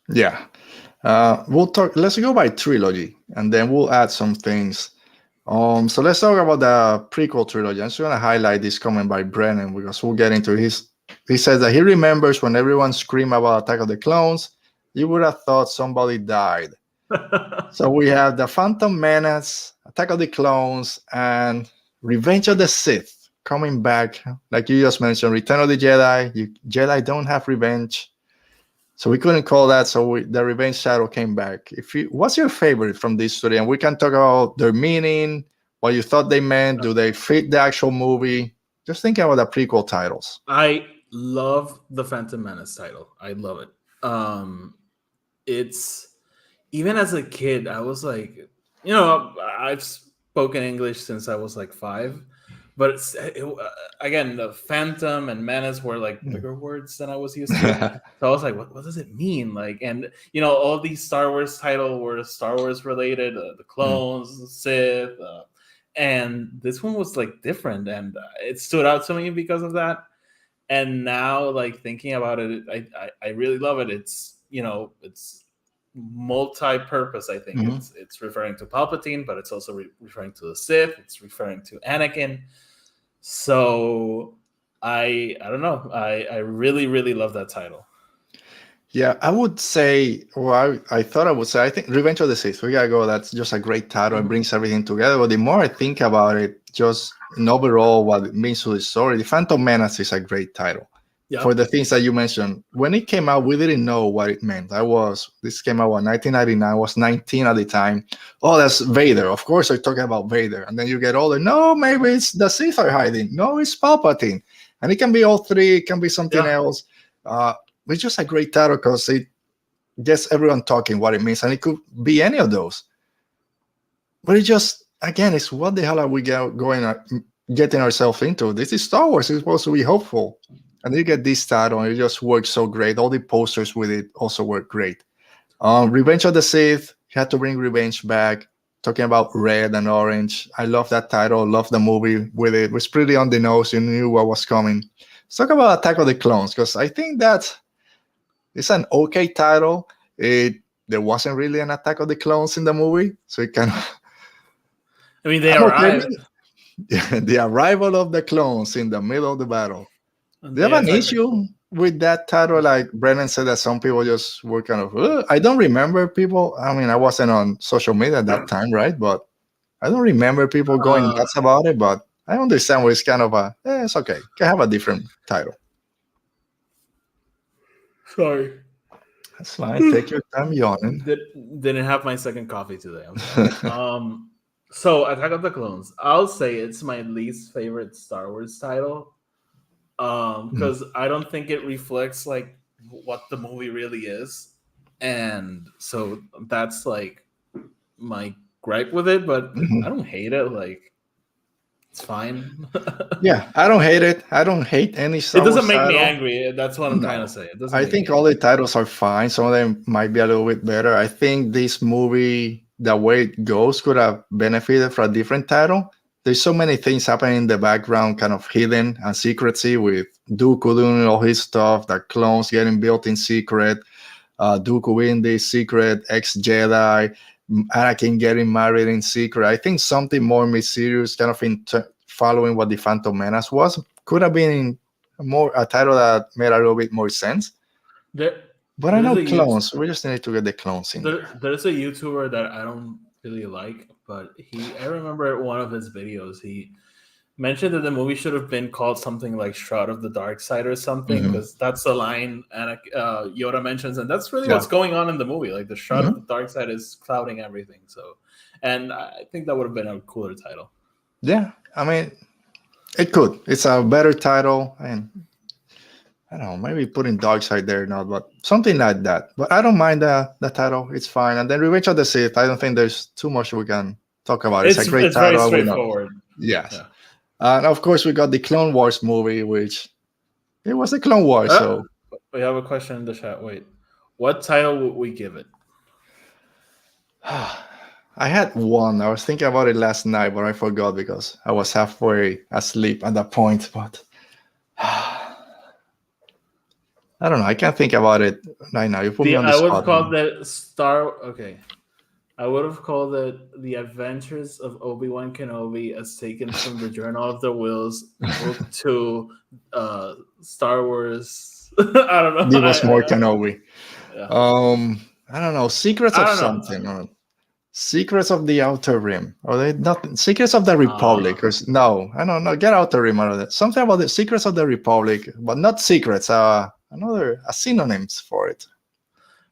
Yeah. We'll talk. Let's go by trilogy, and then we'll add some things. So let's talk about the prequel trilogy. I'm just gonna highlight this comment by Brennan because we'll get into his. He says that he remembers when everyone screamed about Attack of the Clones. You would have thought somebody died. So we have the Phantom Menace, Attack of the Clones, and Revenge of the Sith coming back. Like you just mentioned, Return of the Jedi. Jedi don't have revenge. So we couldn't call that. So the Revenge Shadow came back. What's your favorite from this story? And we can talk about their meaning, what you thought they meant. Do they fit the actual movie? Just thinking about the prequel titles. I love the Phantom Menace title. I love it. It's even as a kid, I was like, I've spoken English since I was like 5, but again, the Phantom and Menace were like Mm. bigger words than I was used to. So I was like, what does it mean? Like, and all these Star Wars titles were Star Wars related, the clones, the Sith, and this one was like different, and it stood out to me because of that. And now, like thinking about it, I really love it. It's multi-purpose. I think Mhm. it's referring to Palpatine, but it's also referring to the Sith. It's referring to Anakin. So I don't know. I really really love that title. Yeah, I would say, well, I thought I would say, I think Revenge of the Sith, we gotta go. That's just a great title. It brings everything together. But the more I think about it, just in overall, what it means to the story, the Phantom Menace is a great title. Yeah, For the things that you mentioned, when it came out, we didn't know what it meant. This came out in 1999, I was 19 at the time. Oh, that's Vader. Of course, I'm talking about Vader. And then you get older. No, maybe it's the Sith are hiding. No, it's Palpatine. And it can be all three, it can be something yeah. else. It's just a great title because it gets everyone talking what it means, and it could be any of those. But it just, again, it's what the hell are we getting ourselves into? This is Star Wars. It's supposed to be hopeful, and you get this title, and it just works so great. All the posters with it also work great. Revenge of the Sith, you had to bring revenge back. Talking about red and orange, I love that title. Love the movie with it. It was pretty on the nose. You knew what was coming. Let's talk about Attack of the Clones because I think that it's an okay title. There wasn't really an Attack of the Clones in the movie, so it kind of I mean, they I'm okay with arrived it. The arrival of the clones in the middle of the battle. and Do you they have an attacked. issue with that title? Like Brennan said that some people just were kind of. I don't remember people. I mean, I wasn't on social media at that time, right? But I don't remember people going Uh, nuts about it. But I understand where it's kind of it's okay. Can have a different title. sorry. That's fine. Take your time yawning. Did, didn't have my second coffee today. I'm sorry. So Attack of the Clones. I'll say it's my least favorite Star Wars title. Mm. Because I don't think it reflects like what the movie really is, and so that's like my gripe with it. But I Mhm. don't hate it. Like it's fine. Yeah, I don't hate it. I don't hate any It Star doesn't Wars make me title. angry. That's what I'm trying to No, say. It doesn't I make me think all the angry. titles are fine. Some of them might be a little bit better. I think this movie, the way it goes, could have benefited from a different title. There's so many things happening in the background, kind of hidden and secrecy with Dooku doing all his stuff, the clones getting built in secret, Dooku being the secret ex-Jedi, Anakin getting married in secret. I think something more mysterious, kind of following what the Phantom Menace was, could have been more a title that made a little bit more sense. There, But I there's know a clones. We just need to get the clones in there. there's a YouTuber that I don't really like, but I remember one of his videos. He mentioned that the movie should have been called something like Shroud of the Dark Side or something, Hmm. because that's the line Yoda mentions, and that's really Yeah. what's going on in the movie. Like the Shroud of Hmm. the Dark Side is clouding everything. So, and I think that would have been a cooler title. Yeah, I mean, it could. It's a better title, and I don't know, maybe putting Dark Side there not, but something like that. But I don't mind the title. It's fine. And then Revenge of the Sith. I don't think there's too much we can talk about. It's a great It's very title. We know. straightforward. Yes. Yeah. And of course, we got the Clone Wars movie, which it was the Clone Wars. So We have a question in the chat. Wait, what title would we give it? I had one. I was thinking about it last night, but I forgot because I was halfway asleep at that point. But I don't know. I can't think about it right now. You put me on the I would spot. have called it Okay, I would have called it The Adventures of Obi-Wan Kenobi as taken from the Journal of the Wills, Book 2, Star Wars. I don't know. Give us more Kenobi. Yeah. I don't know. Secrets of something. Or Secrets of the Outer Rim. Or they not Secrets of the Republic. Or no, I don't know. Get Outer Rim out of that. Something about the Secrets of the Republic, but not secrets. Another synonyms for it.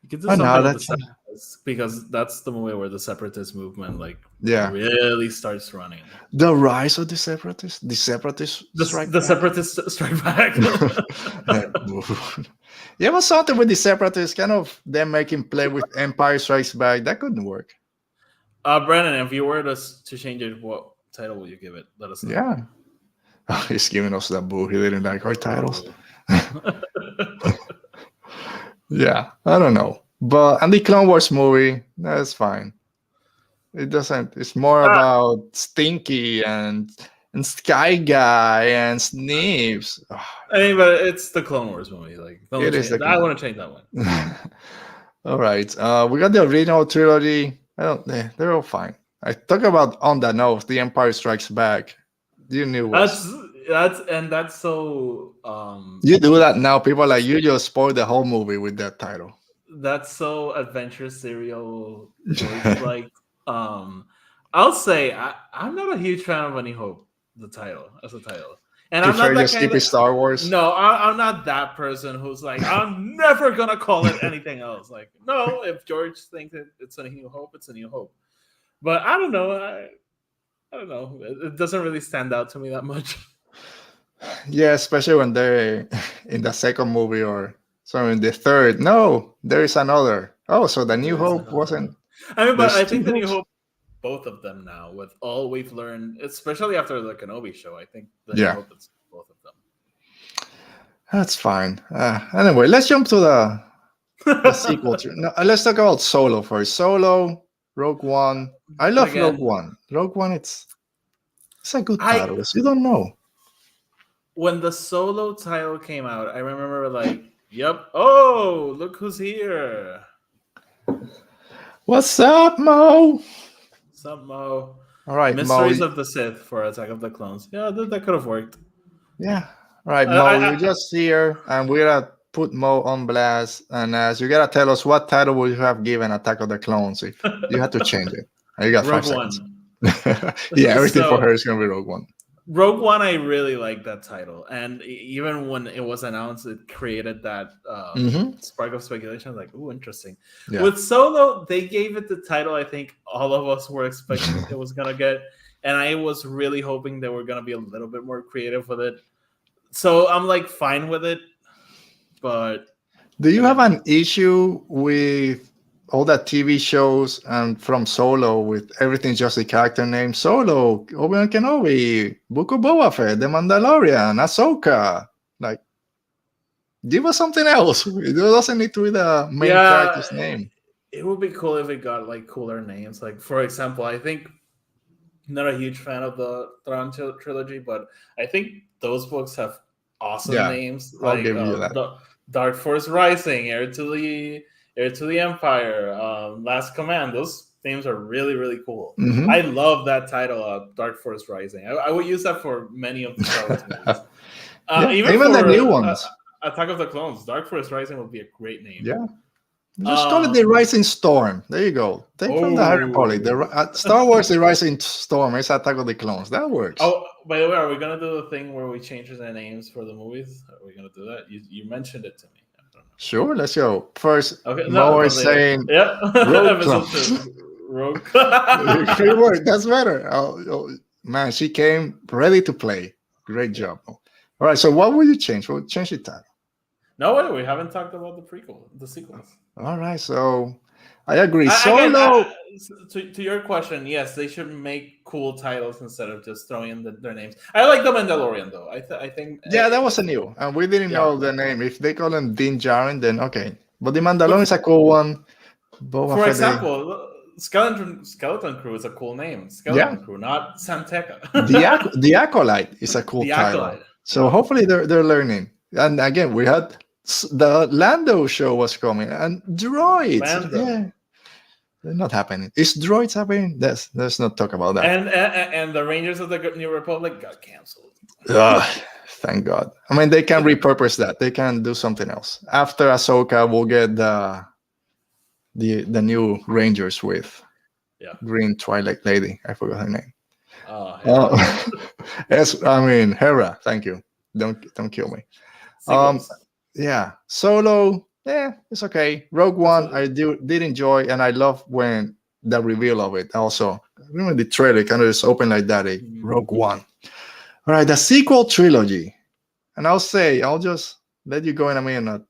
You could do something with the Separatists, because that's the movie where the Separatist movement really starts running. The rise of the Separatists? The Separatists Separatists strike back. Yeah, but something with the Separatists, kind of them making play with Empire Strikes Back. That couldn't work. Brandon, if you were to change it, what title would you give it? Let us know. Yeah. Oh, he's giving us that boo. He didn't like our titles. Yeah, I don't know. And the Clone Wars movie, that's fine. It doesn't. It's more about Stinky and Sky Guy and Snips. I mean, but it's the Clone Wars movie. Like, I want to change that one. All right. We got the original trilogy. They're all fine. I talk about on the nose, The Empire Strikes Back. You knew that's so. You do that now. People are like, you just spoiled the whole movie with that title. That's so adventure serial. Like, I'll say I'm not a huge fan of A New Hope. The title as a title, and I'm not that kind of Star Wars. No, I'm not that person who's like, I'm never gonna call it anything else. Like, no, if George thinks it's A New Hope, it's A New Hope. But I don't know. I don't know. It doesn't really stand out to me that much. Yeah, especially when they're in the second movie or in the third. No, there is another. Oh, so the New Hope wasn't. I mean, but I think the New Hope, both of them now, with all we've learned, especially after the Kenobi show, I think the New Hope is both of them. That's fine. Anyway, let's jump to the sequel. Let's talk about Solo first. Solo, Rogue One. I love Rogue One. Rogue One, it's a good title. You don't know. When the Solo title came out, I remember like, yep. Oh, look who's here. What's up, Mo? What's up, Mo? All right, Mysteries of the Sith for Attack of the Clones. Yeah, that could have worked. Yeah. All right, Mo, you're just here, and we're going to put Mo on blast. And you got to tell us what title would you have given Attack of the Clones if you had to change it. You got Rogue 5 seconds. Yeah, everything for her is going to be Rogue One. Rogue One, I really like that title. And even when it was announced, it created that spark of speculation. I was like, ooh, interesting. Yeah. With Solo, they gave it the title I think all of us were expecting it was going to get. And I was really hoping they were going to be a little bit more creative with it. So I'm like fine with it. But do you have an issue with all that TV shows and from Solo with everything just the character name? Solo, Obi-Wan Kenobi, Book of Boba Fett, The Mandalorian, Ahsoka. Like, give us something else. It doesn't need to be the main character's name. It would be cool if it got like cooler names. Like, for example, I think I'm not a huge fan of the Thrawn trilogy, but I think those books have awesome names. I'll give you that. Dark Force Rising, Heir to the Empire, Last Command. Those names are really, really cool. Mm-hmm. I love that title, Dark Force Rising. I would use that for many of the Star Wars movies. Even for the new ones. Attack of the Clones, Dark Force Rising would be a great name. Yeah. Just call it the Rising Storm. There you go. Take from the High Republic. Star Wars, the Rising Storm is Attack of the Clones. That works. Oh, by the way, are we going to do the thing where we change the names for the movies? Are we going to do that? You mentioned it to me. Sure, let's go. First, Mo is saying Rogue. Rogue. That's better. man, she came ready to play. Great job. All right, so what would you change? What would change the title? No way, we haven't talked about the sequels. All right, so I agree. Again, Solo. to your question, yes, they should make cool titles instead of just throwing in their names. I like the Mandalorian though. I think Yeah, that was a new, and we didn't yeah. know the name. If they call him Din Djarin, then okay. But the Mandalorian is a cool one. Boba For Fett, example, Skeleton Crew is a cool name. yeah. Skeleton Crew, not Samteca. The Acolyte is a cool The title. Acolyte. So hopefully they're learning. And again, we had the Lando show was coming and droids. Lando. Yeah, they're not happening. Is droids happening? Let's not talk about that. And the Rangers of the New Republic got canceled. Thank God. I mean, they can repurpose that. They can do something else. After Ahsoka, we'll get the new Rangers with Green Twilight Lady. I forgot her name. Yes, I mean Hera. Thank you. Don't kill me. Yeah, Solo. Yeah, it's okay. Rogue One, I did enjoy, and I love when the reveal of it. Also, remember the trailer kind of just open like that. Rogue One. All right, the sequel trilogy, and I'll just let you go in a minute.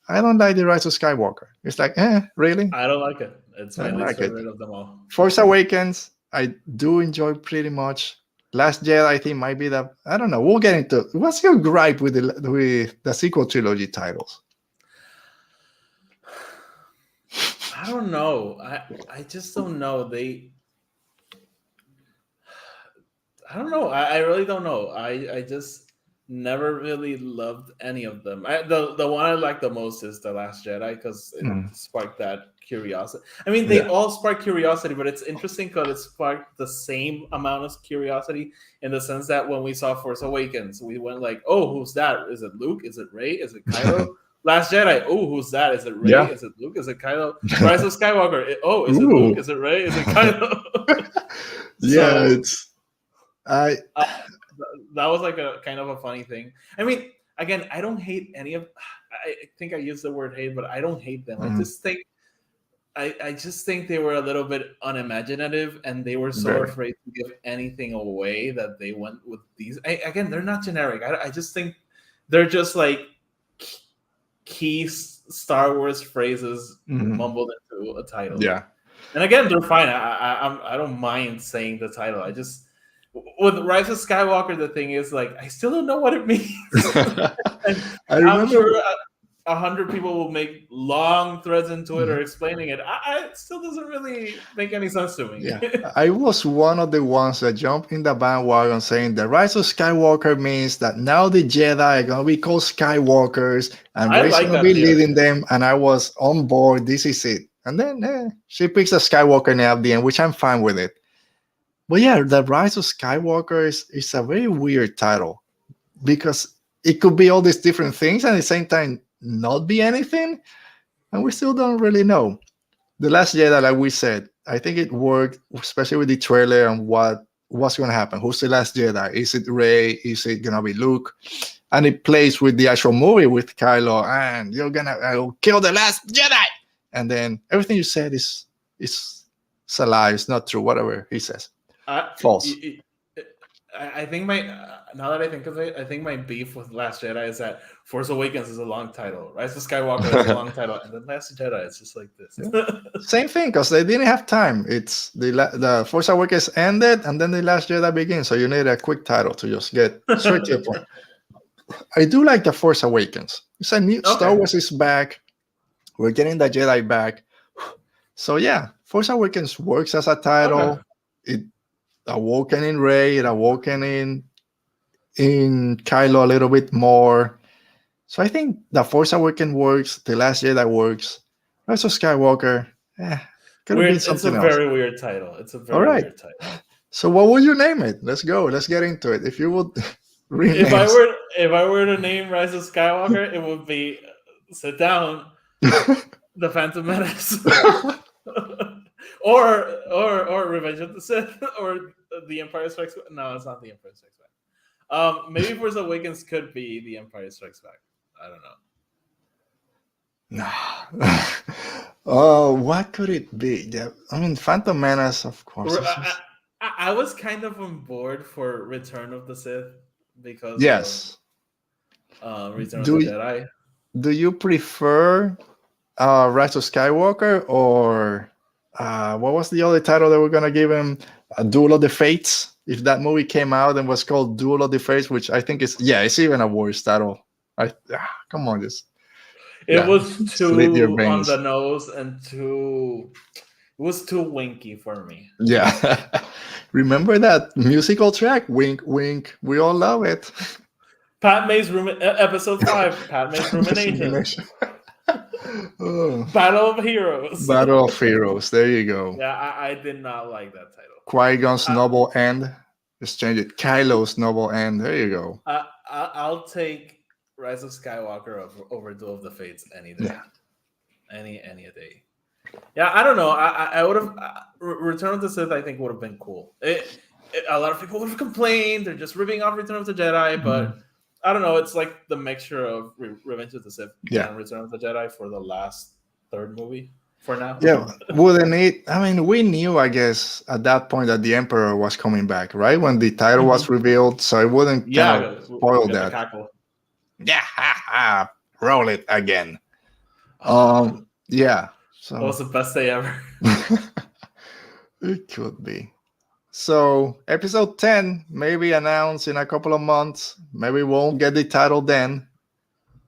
I don't like the Rise of Skywalker. It's like, really? I don't like it. It's my least favorite of them all. Force Awakens, I do enjoy pretty much. Last Jedi, I think, might be the. I don't know. We'll get into. What's your gripe with the sequel trilogy titles? I don't know. I just don't know. I don't know. I really don't know. I just never really loved any of them. The one I like the most is The Last Jedi because it sparked that curiosity. I mean, they all spark curiosity, but it's interesting because it sparked the same amount of curiosity in the sense that when we saw Force Awakens, we went like, "Oh, who's that? Is it Luke? Is it Rey? Is it Kylo?" Last Jedi, oh, who's that? Is it Rey? Yeah. Is it Luke? Is it Kylo? Rise of Skywalker, is it Luke? Is it Rey? Is it Kylo? Yeah, that was like a kind of a funny thing. I mean, again, I don't hate any of. I think I used the word hate, but I don't hate them. I just think they were a little bit unimaginative, and they were so afraid to give anything away that they went with these. Again, they're not generic. I just think they're just like key Star Wars phrases mumbled into a title. Yeah, and again, they're fine. I don't mind saying the title. I just with Rise of Skywalker, the thing is like I still don't know what it means. I'm sure 100 people will make long threads in Twitter explaining it. It still doesn't really make any sense to me. Yeah, I was one of the ones that jumped in the bandwagon saying the Rise of Skywalker means that now the Jedi are going to be called Skywalkers and Rey's going to be leading them. And I was on board. This is it. And then she picks a Skywalker name at the end, which I'm fine with it. But yeah, the Rise of Skywalker is a very weird title because it could be all these different things and at the same time not be anything, and we still don't really know. The Last Jedi, like we said, I think it worked, especially with the trailer and what's going to happen. Who's the Last Jedi? Is it Rey? Is it going to be Luke? And it plays with the actual movie with Kylo, and you're going to kill the Last Jedi. And then everything you said is a lie. It's not true, whatever he says. False. I think now that I think of it, I think my beef with Last Jedi is that Force Awakens is a long title, Rise of Skywalker is a long title, and then Last Jedi is just like this. Same thing, because they didn't have time. It's the Force Awakens ended, and then the Last Jedi begins. So you need a quick title to just get straight to the point. I do like the Force Awakens. It's a new Star Wars is back. We're getting the Jedi back. So yeah, Force Awakens works as a title. It awoken in Rey, it awoken in Kylo a little bit more. So I think the Force Awakens works, the Last Jedi works. Rise of Skywalker, could be something else. It's a very weird title. It's a very weird title. So what would you name it? Let's go. Let's get into it. If you would rename if I were to name Rise of Skywalker, it would be sit down, The Phantom Menace. or Revenge of the Sith, or The Empire Strikes Back. No, it's not The Empire Strikes Back. Maybe Force Awakens could be The Empire Strikes Back. I don't know. Oh, what could it be? Yeah, I mean, Phantom Menace, of course. I was kind of on board for Return of the Sith because of Yes. Return of Do the y- Jedi. do you prefer Rise of Skywalker or what was the other title that we're gonna give him? Duel of the Fates. If that movie came out and was called Duel of the Fates, which I think is it's even a worse title. Come on, just It was slit your too on veins. the nose and too. It was too winky for me. Yeah. Remember that musical track? Wink, wink. We all love it. Episode 5. Padme's rumination. Oh, Battle of Heroes. Battle of Heroes. There you go. Yeah, I did not like that title. Qui-Gon's Uh, noble end. Just change it. Kylo's noble end. There you go. I'll take Rise of Skywalker over Duel of the Fates any day. Yeah. Any a day. Yeah, I don't know. I would have Return of the Sith. I think would have been cool. A lot of people would have complained. They're just ripping off Return of the Jedi, but I don't know. It's like the mixture of Revenge of the Sith and Return of the Jedi for the last third movie for now. Yeah, wouldn't it? I mean, we knew, I guess, at that point that the Emperor was coming back, right? When the title was revealed, so it wouldn't kind of spoil that. Yeah, roll it again. Yeah. So that was the best day ever. It could be. So episode 10 maybe announced in a couple of months. Maybe we won't get the title then.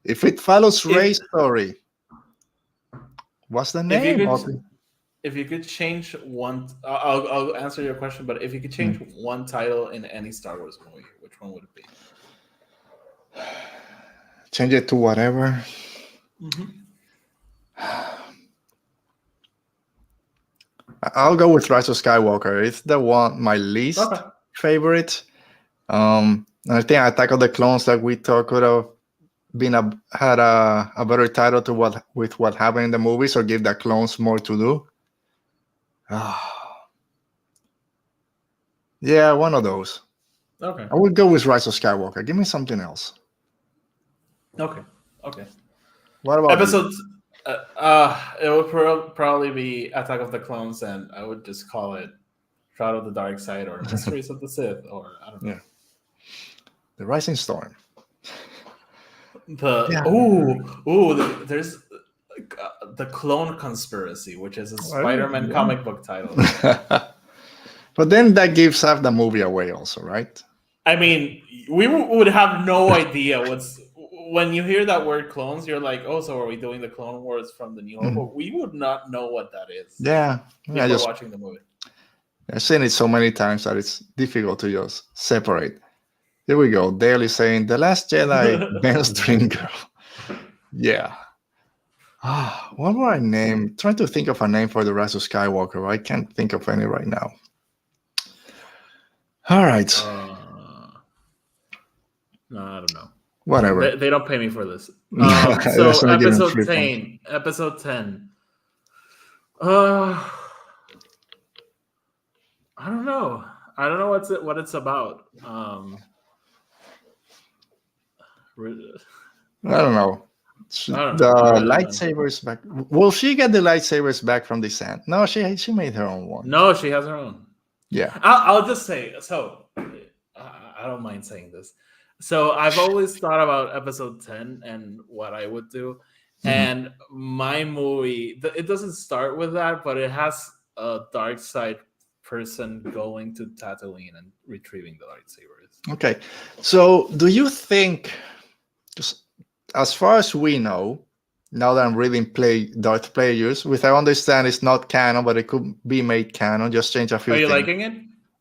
If it follows Rey Story, what's the name? If you could change one, I'll answer your question. But if you could change one title in any Star Wars movie, which one would it be? Change it to whatever. I'll go with Rise of Skywalker. It's the one, my least favorite. I think Attack of the Clones, like we thought, could have been had a better title to what happened in the movies, or give the clones more to do. Yeah, one of those. Okay. I would go with Rise of Skywalker. Give me something else. Okay. What about episodes? It would probably be Attack of the Clones, and I would just call it Shroud of the Dark Side or Mysteries of the Sith, or I don't know. Yeah. The Rising Storm. There's the Clone Conspiracy, which is a Spider-Man comic book title. But then that gives half the movie away also, right? I mean, we would have no idea when you hear that word clones, you're like, oh, so are we doing the Clone Wars from the New Hope? But we would not know what that is. Yeah. Before watching the movie. I've seen it so many times that it's difficult to just separate. Here we go. Dale is saying, The Last Jedi, Ben's Dream Girl. Yeah. What were I name? Trying to think of a name for the Rise of Skywalker. I can't think of any right now. All right. No, I don't know. Whatever. They don't pay me for this. So episode 10. Episode 10. I don't know. I don't know what it's about. I don't know. The lightsabers back. Will she get the lightsabers back from the sand? No, she made her own one. No, she has her own. Yeah. I'll just say so. I don't mind saying this. So I've always thought about episode 10 and what I would do. And my movie, it doesn't start with that, but it has a dark side person going to Tatooine and retrieving the lightsabers. Okay. So do you think, just as far as we know, now that I'm reading Darth Players, which I understand it's not canon, but it could be made canon, just change a few things. Are you liking it?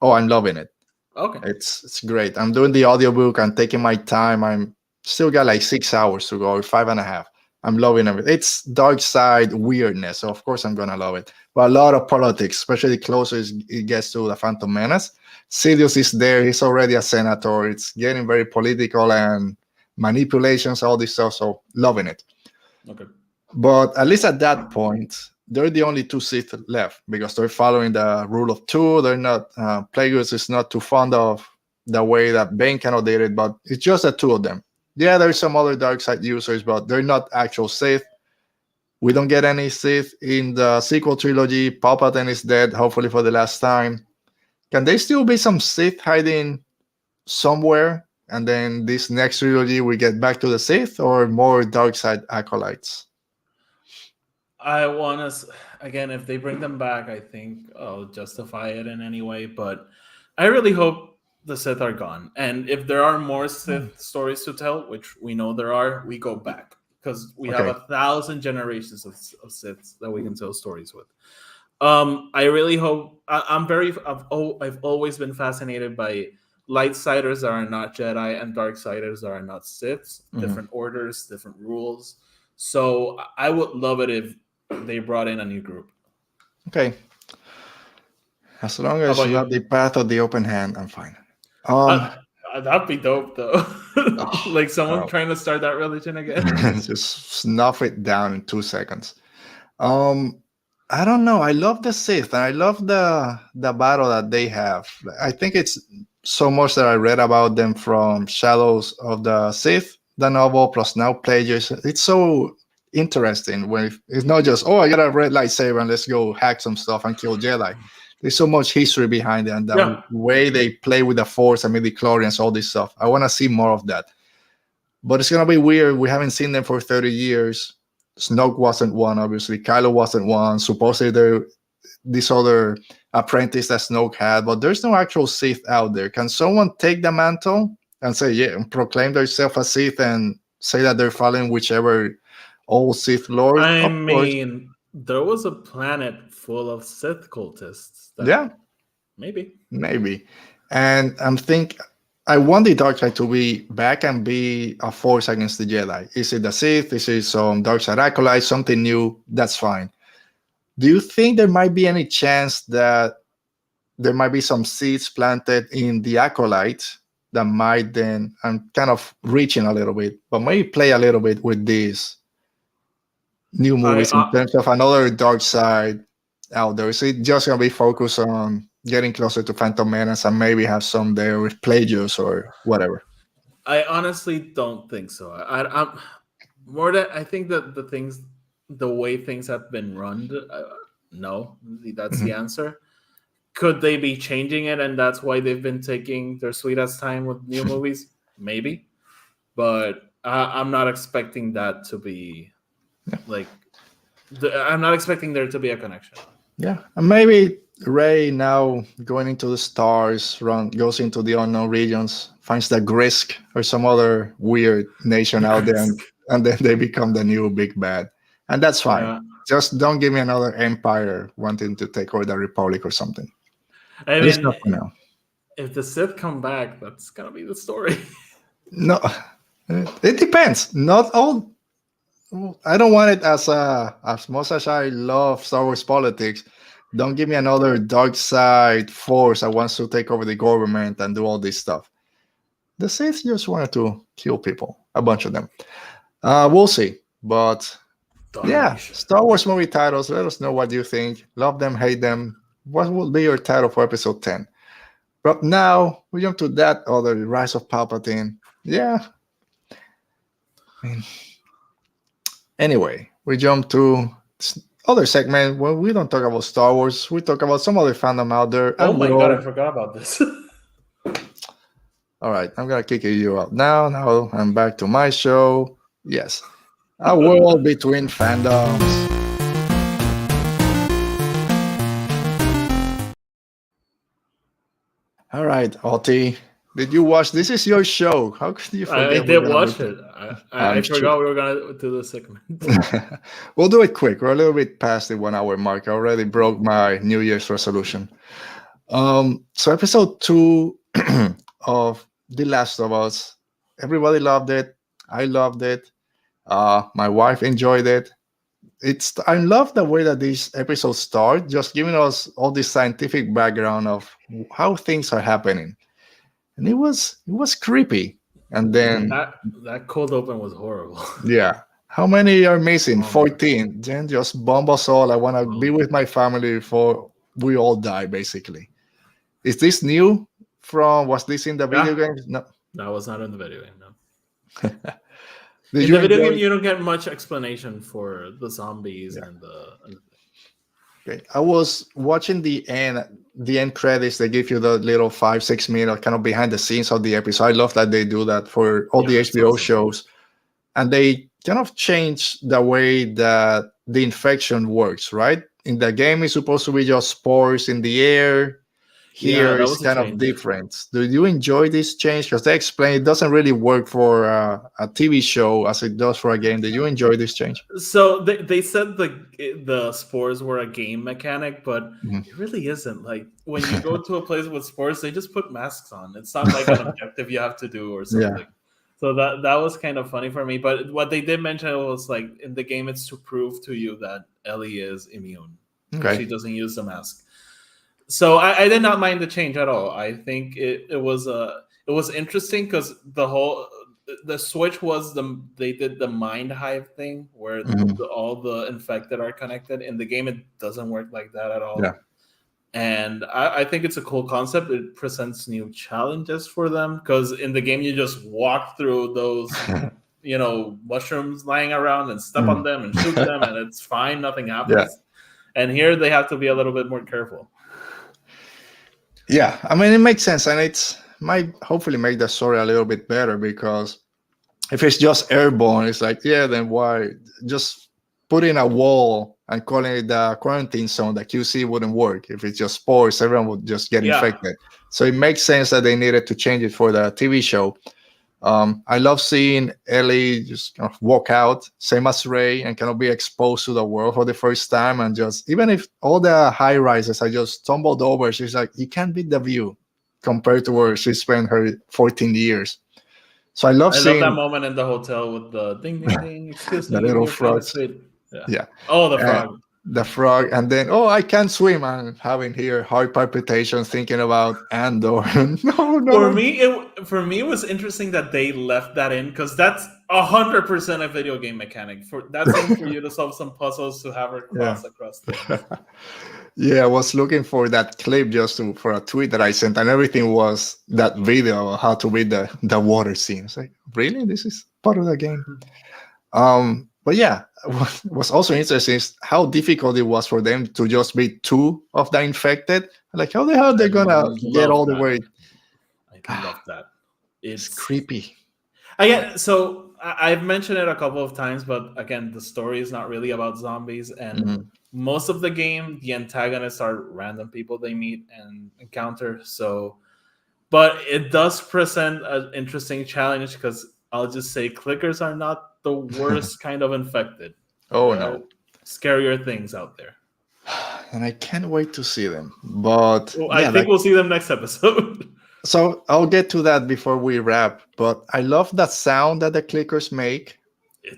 Oh, I'm loving it. Okay. It's great. I'm doing the audiobook. I'm taking my time. I'm still got like 6 hours to go, or 5.5. I'm loving it. It's dark side weirdness, so of course I'm gonna love it. But a lot of politics, especially closer it gets to the Phantom Menace. Sidious is there. He's already a senator. It's getting very political and manipulations, all this stuff. So loving it. Okay. But at least at that point, they're the only two Sith left because they're following the rule of two. They're not, Plagueis is not too fond of the way that Bane cannot date it, but it's just the two of them. Yeah, there's some other dark side users, but they're not actual Sith. We don't get any Sith in the sequel trilogy. Palpatine is dead, hopefully for the last time. Can there still be some Sith hiding somewhere? And then this next trilogy, we get back to the Sith or more dark side acolytes? I want to again, if they bring them back, I think I'll justify it in any way. But I really hope the Sith are gone, and if there are more Hmm. Sith stories to tell, which we know there are, we go back because we have Okay. 1,000 generations of Siths that we can tell stories with. I really hope. I'm very. I've always been fascinated by lightsiders that are not Jedi and darksiders that are not Siths. Mhm. Different orders, different rules. So I would love it if they brought in a new group. Okay. As long How as about it's not you? the path of the open hand, I'm fine. Um, That'd be dope, though. Like someone oh, trying to start that religion again. just snuff it down in 2 seconds. Um, I don't know. I love the Sith, and I love the battle that they have. I think it's so much that I read about them from Shadows of the Sith, the novel, plus now Plagueis. It's so interesting when it's not just, oh, I got a red lightsaber and let's go hack some stuff and kill Jedi. There's so much history behind it, and the Yeah, way they play with the Force and midi-chlorians, all this stuff. I want to see more of that. But it's gonna be weird. We haven't seen them for 30 years. Snoke wasn't one, obviously. Kylo wasn't one. Supposedly there this other apprentice that Snoke had, but there's no actual Sith out there. Can someone take the mantle and say, yeah, and proclaim themselves a Sith and say that they're following whichever old Sith Lord? I Of course. mean, there was a planet full of Sith cultists that Yeah, maybe. maybe. And I want the dark side to be back and be a force against the Jedi. Is it the Sith? Is it some dark side acolyte, something new? That's fine. Do you think there might be any chance that there might be some seeds planted in the acolyte that might then, I'm kind of reaching a little bit, but maybe play a little bit with these new I movies in terms of another dark side out there? Is it just going to be focused on getting closer to Phantom Menace and maybe have some there with Plagios or whatever? I honestly don't think so. I'm more that I think that the way things have been run, no, that's the Mhm. answer. Could they be changing it, and that's why they've been taking their sweet ass time with new movies? Maybe, but I'm not expecting that to be Yeah. like. I'm not expecting there to be a connection. Yeah, and maybe Ray now going into the stars, goes into the unknown regions, finds the Grisk or some other weird nation out there, and then they become the new big bad, and that's fine. Yeah, Just don't give me another empire wanting to take over the Republic or something. I At least mean, not for now. if the Sith come back, that's gonna be the story. No, it depends. Not all. I don't want it as much as I love Star Wars politics. Don't give me another dark side force that wants to take over the government and do all this stuff. The Sith just wanted to kill people, a bunch of them. We'll see. But yeah, Darnish. Star Wars movie titles. Let us know what you think. Love them, hate them. What will be your title for episode 10? But now we jump to that other Rise of Palpatine. Yeah. I mean, anyway, we jump to other segment where we don't talk about Star Wars. We talk about some other fandom out there. Oh my god, I forgot about this. All right, I'm gonna kick you out now. Now I'm back to my show. Yes, a world between fandoms. All right, Oti, did you watch? This is your show. How could you I forget? We're did gonna watch be. it. I I'm sure. forgot we were gonna do the segment. We'll do it quick. We're a little bit past the 1 hour mark. I already broke my New Year's resolution. So episode 2 of The Last of Us. Everybody loved it. I loved it. My wife enjoyed it. I love the way that these episodes start, just giving us all this scientific background of how things are happening, and it was creepy. And then That cold open was horrible. yeah, how many are missing? Oh my 14. Then just bomb us all. I want to be god. with my family before we all die. Basically, is this new? Was this in the video Yeah, games? No. that was not in the video game. No. Did In you the video game, enjoy? you don't get much explanation for the zombies Yeah. and the. Okay. I was watching the end. the end credits, they give you the little 5-6 minute kind of behind the scenes of the episode. I love that they do that for all the Yeah, it's HBO awesome. shows, and they kind of change the way that the infection works. Right, in the game, it's supposed to be just spores in the air. Yeah, Here that is was a kind of change. different. Do you enjoy this change? Because they explain it doesn't really work for a TV show as it does for a game. Did you enjoy this change? So they said the spores were a game mechanic, but Mhm. it really isn't. Like when you go to a place with spores, they just put masks on. It's not like an objective you have to do or Yeah. something. So that was kind of funny for me. But what they did mention was like in the game, it's to prove to you that Ellie is immune because she Okay. doesn't use the mask. So I did not mind the change at all. I think it was interesting because the switch was they did the mind hive thing where Mhm. all the infected are connected. In the game, it doesn't work like that at all. Yeah. And I think it's a cool concept. It presents new challenges for them because in the game you just walk through those mushrooms lying around and step on Mm. them and shoot them and it's fine, nothing Yeah. happens. And here they have to be a little bit more careful. Yeah. I mean, it makes sense, and it's might hopefully make the story a little bit better because if it's just airborne, it's like, yeah, then why just put in a wall and calling it the quarantine zone, the QC wouldn't work. If it's just spores, everyone would just get Yeah. infected. So it makes sense that they needed to change it for the TV show. I love seeing Ellie just kind of walk out, same as Rey, and kind of be exposed to the world for the first time. And just, even if all the high rises are just tumbled over, she's like, you can't beat the view compared to where she spent her 14 years. So I love I love that seeing moment in the hotel with the ding ding ding. Excuse me, the give me little your phone. frogs. Sweet. Yeah. Yeah. Oh, the frog. The frog, and then, oh, I can't swim, and having here heart palpitations thinking about Andor. No, no. For me, it was interesting that they left that in because that's 100% a video game mechanic. For that's in for you to solve some puzzles to have her cross across things. Yeah, I was looking for that clip for a tweet that I sent, and everything was that video of how to read the water scene. It's like, really? This is part of the game. But yeah, what was also interesting is how difficult it was for them to just be two of the infected. Like, how the hell they're gonna get all the way? I love that. It's creepy. So I've mentioned it a couple of times, but again, the story is not really about zombies, and most of the game, the antagonists are random people they meet and encounter. So, but it does present an interesting challenge because I'll just say clickers are not the worst kind of infected. Oh no, scarier things out there. And I can't wait to see them. But I think we'll see them next episode. So I'll get to that before we wrap. But I love that sound that the clickers make.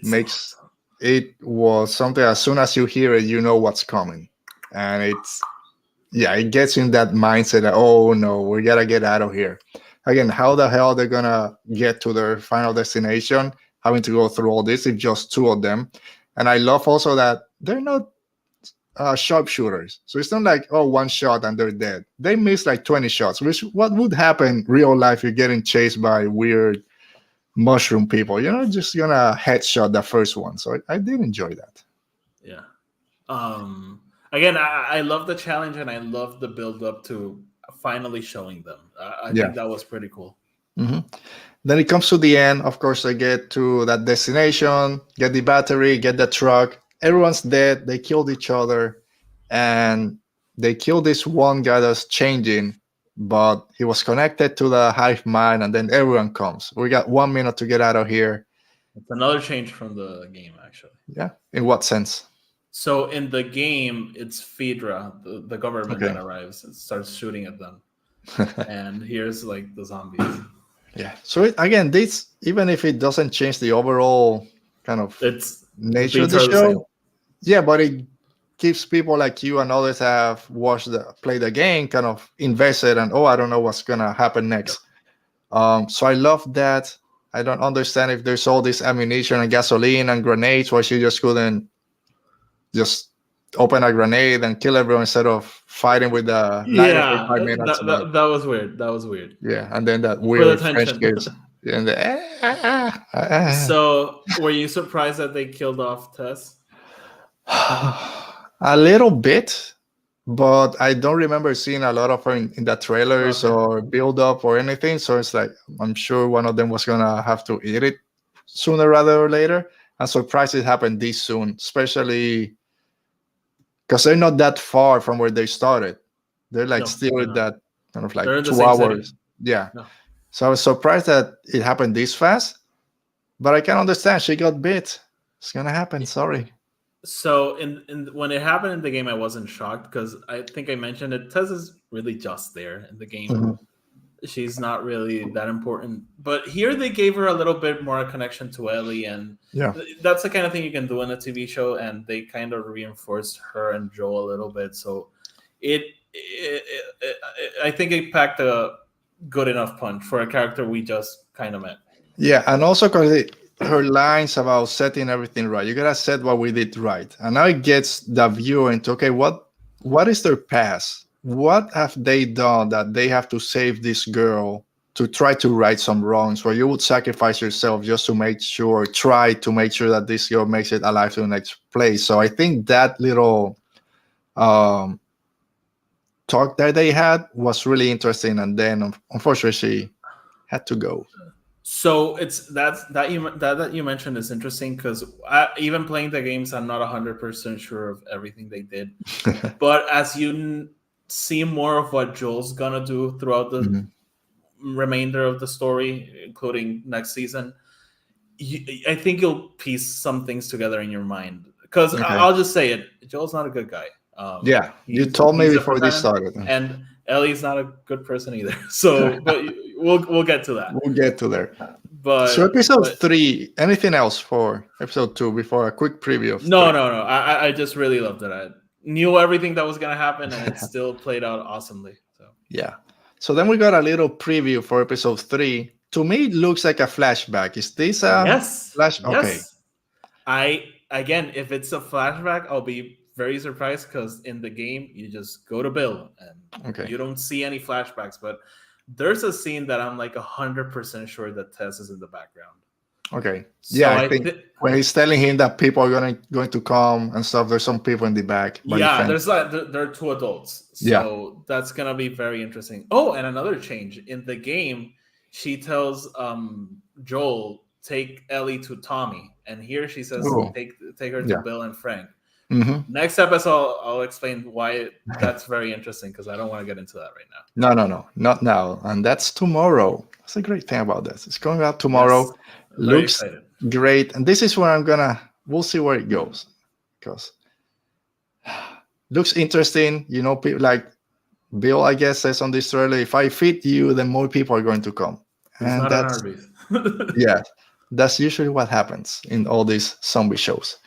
Awesome. It was something, as soon as you hear it, you know what's coming. And it gets in that mindset that, oh no, we gotta get out of here. Again, how the hell they're gonna get to their final destination, having to go through all this if just two of them. And I love also that they're not sharpshooters. So it's not like, oh, one shot and they're dead. They miss like 20 shots, which what would happen real life? You're getting chased by weird mushroom people. You're not just gonna headshot the first one. So I did enjoy that. Yeah. Again, I love the challenge and I love the build up to finally showing them. I think that was pretty cool. Mm-hmm. Then it comes to the end. Of course, they get to that destination, get the battery, get the truck. Everyone's dead. They killed each other, and they killed this one guy that's changing, but he was connected to the hive mind, and then everyone comes. We got 1 minute to get out of here. It's another change from the game, actually. Yeah. In what sense? So in the game, it's Phaedra, the government that arrives and starts shooting at them. And here's like the zombies. Yeah. So again, this, even if it doesn't change the overall kind of nature of the show, yeah, but it keeps people like you and others have played the game kind of invested and, oh, I don't know what's gonna happen next. So I love that. I don't understand if there's all this ammunition and gasoline and grenades, why she just couldn't just open a grenade and kill everyone instead of fighting with the lighter for 5 minutes. That was weird. That was weird. Yeah, and then that weird French kiss. And So, were you surprised that they killed off Tess? A little bit. but I don't remember seeing a lot of her in the trailers Okay. or build up or anything. So it's like I'm sure one of them was gonna have to eat it sooner rather or later. I'm surprised it happened this soon, especially because they're not that far from where they started. They're like No, still they're in not. that kind of They're like in the two same city. hours. Yeah. No. So I was surprised that it happened this fast, but I can understand she got bit. It's gonna happen. Sorry. So in when it happened in the game, I wasn't shocked because I think I mentioned it. Tess is really just there in the game. Mhm. She's not really that important. But here they gave her a little bit more connection to Ellie, and Yeah. that's the kind of thing you can do in a TV show. And they kind of reinforced her and Joe a little bit. So I think it packed a good enough punch for a character we just kind of met. Yeah, and also because her lines about setting everything right. You gotta set what we did right, and now it gets the viewer into okay, what is their past? What have they done that they have to save this girl to try to right some wrongs? Where you would sacrifice yourself just to make sure, try to make sure that this girl makes it alive to the next place. So I think that little um, talk that they had was really interesting, and then unfortunately she had to go. So it's that you mentioned is interesting because even playing the games, I'm not 100% sure of everything they did. But as you see more of what Joel's gonna do throughout the Mhm. remainder of the story, including next season, I think you'll piece some things together in your mind. Because Okay. I'll just say it, Joel's not a good guy. Yeah, you told me He's a before this pretend, started. and Ellie's not a good person either. So, but we'll get to that. We'll get to there. So But episode 3, anything else for episode 2 before a quick preview of no, 3? no, no. I just really loved it. I knew everything that was gonna happen, and it still played out awesomely. So Yeah. So then we got a little preview for episode 3. To me, it looks like a flashback. Is this a yes, flash? Okay. yes. I again, if it's a flashback, I'll be very surprised because in the game you just go to Bill and Okay. you don't see any flashbacks. But there's a scene that I'm like 100% sure that Tess is in the background. Okay. So Yeah, I think when he's telling him that people are going to come and stuff, there's some people in the back by the yeah, fence. there's like there are two adults, so that's gonna be very interesting. Oh, and another change in the game, she tells Joel take Ellie to Tommy, and here she says Oh, take her to yeah. Bill and Frank. Mm-hmm. Next episode, I'll explain why that's very interesting because I don't want to get into that right now. No, not now. And that's tomorrow. That's a great thing about this. It's going out tomorrow. Yes, very Looks excited. great. And this is where we'll see where it goes. Because looks interesting. You know, people like Bill, I guess, says on this trailer, if I feed you, then more people are going to come. He's And not an that's, Arby's. yeah, that's usually what happens in all these zombie shows.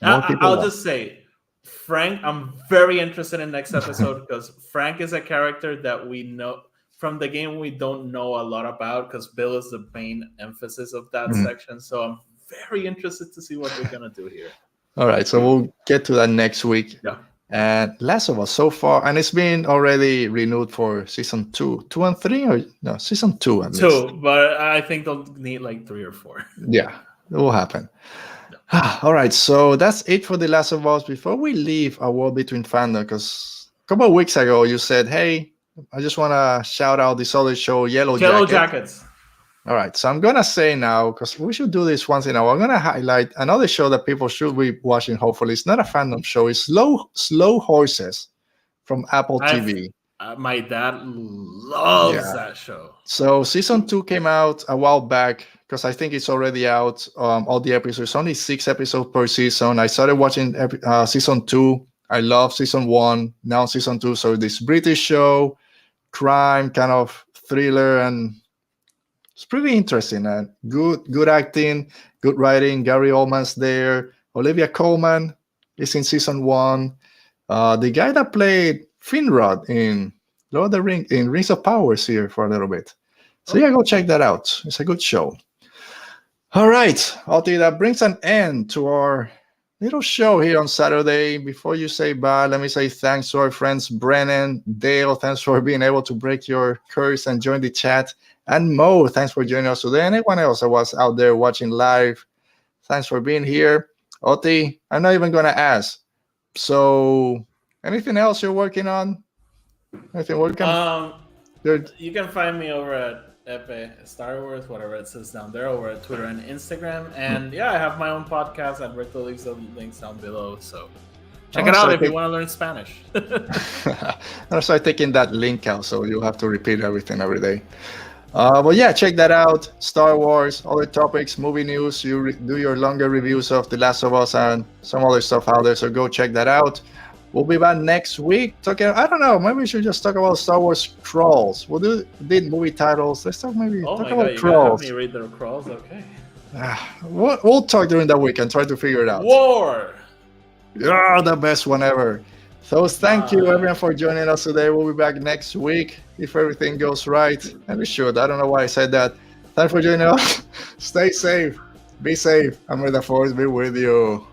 More people I'll want. just say, Frank, I'm very interested in next episode because Frank is a character that we know from the game we don't know a lot about because Bill is the main emphasis of that section. So I'm very interested to see what they're gonna do here. All right, so we'll get to that next week. Yeah. And Last of Us so far, and it's been already renewed for season 2 and 3, or no, season 2 at least. 2, but I think they'll need like 3 or 4. Yeah, it will happen. All right, so that's it for The Last of Us. Before we leave A World Between Fandom, because a couple of weeks ago you said, hey, I just want to shout out this other show, Yellow Jackets. All right, so I'm going to say now, because we should do this once in a while, I'm going to highlight another show that people should be watching, hopefully. It's not a fandom show. It's Slow Horses from Apple TV. My dad loves that show. So season 2 came out a while back because I think it's already out. All the episodes, only 6 episodes per season. I started watching season 2. I love season 1. Now season 2. So this British show, crime, kind of thriller, and it's pretty interesting. And good acting, good writing. Gary Oldman's there. Olivia Colman is in season 1. The guy that played Finrod in Lord of the Rings, in Rings of Power, is here for a little bit. So yeah, go check that out. It's a good show. All right, Alti, that brings an end to our little show here on Saturday. Before you say bye, let me say thanks to our friends Brennan, Dale. Thanks for being able to break your curse and join the chat. And Mo, thanks for joining us today. Anyone else that was out there watching live, thanks for being here. Oti, I'm not even going to ask. So Anything else you're working on? Anything working? You can find me over at Epe Star Wars, whatever it says down there, over at Twitter and Instagram. And yeah, I have my own podcast. I'd Ridley leaves the links down below. So check it out if you want to learn Spanish. I'll start taking that link out, so you'll have to repeat everything every day. But yeah, check that out. Star Wars, other topics, movie news. You do your longer reviews of The Last of Us and some other stuff out there. So go check that out. We'll be back next week talking. I don't know. Maybe we should just talk about Star Wars crawls. We'll did movie titles. Let's talk about crawls. You me read the crawls. Okay. We'll talk during the week and try to figure it out. War. Yeah, the best one ever. So thank you everyone for joining us today. We'll be back next week if everything goes right. And we should. I don't know why I said that. Thanks for joining us. Stay safe. Be safe. And may the force be with you.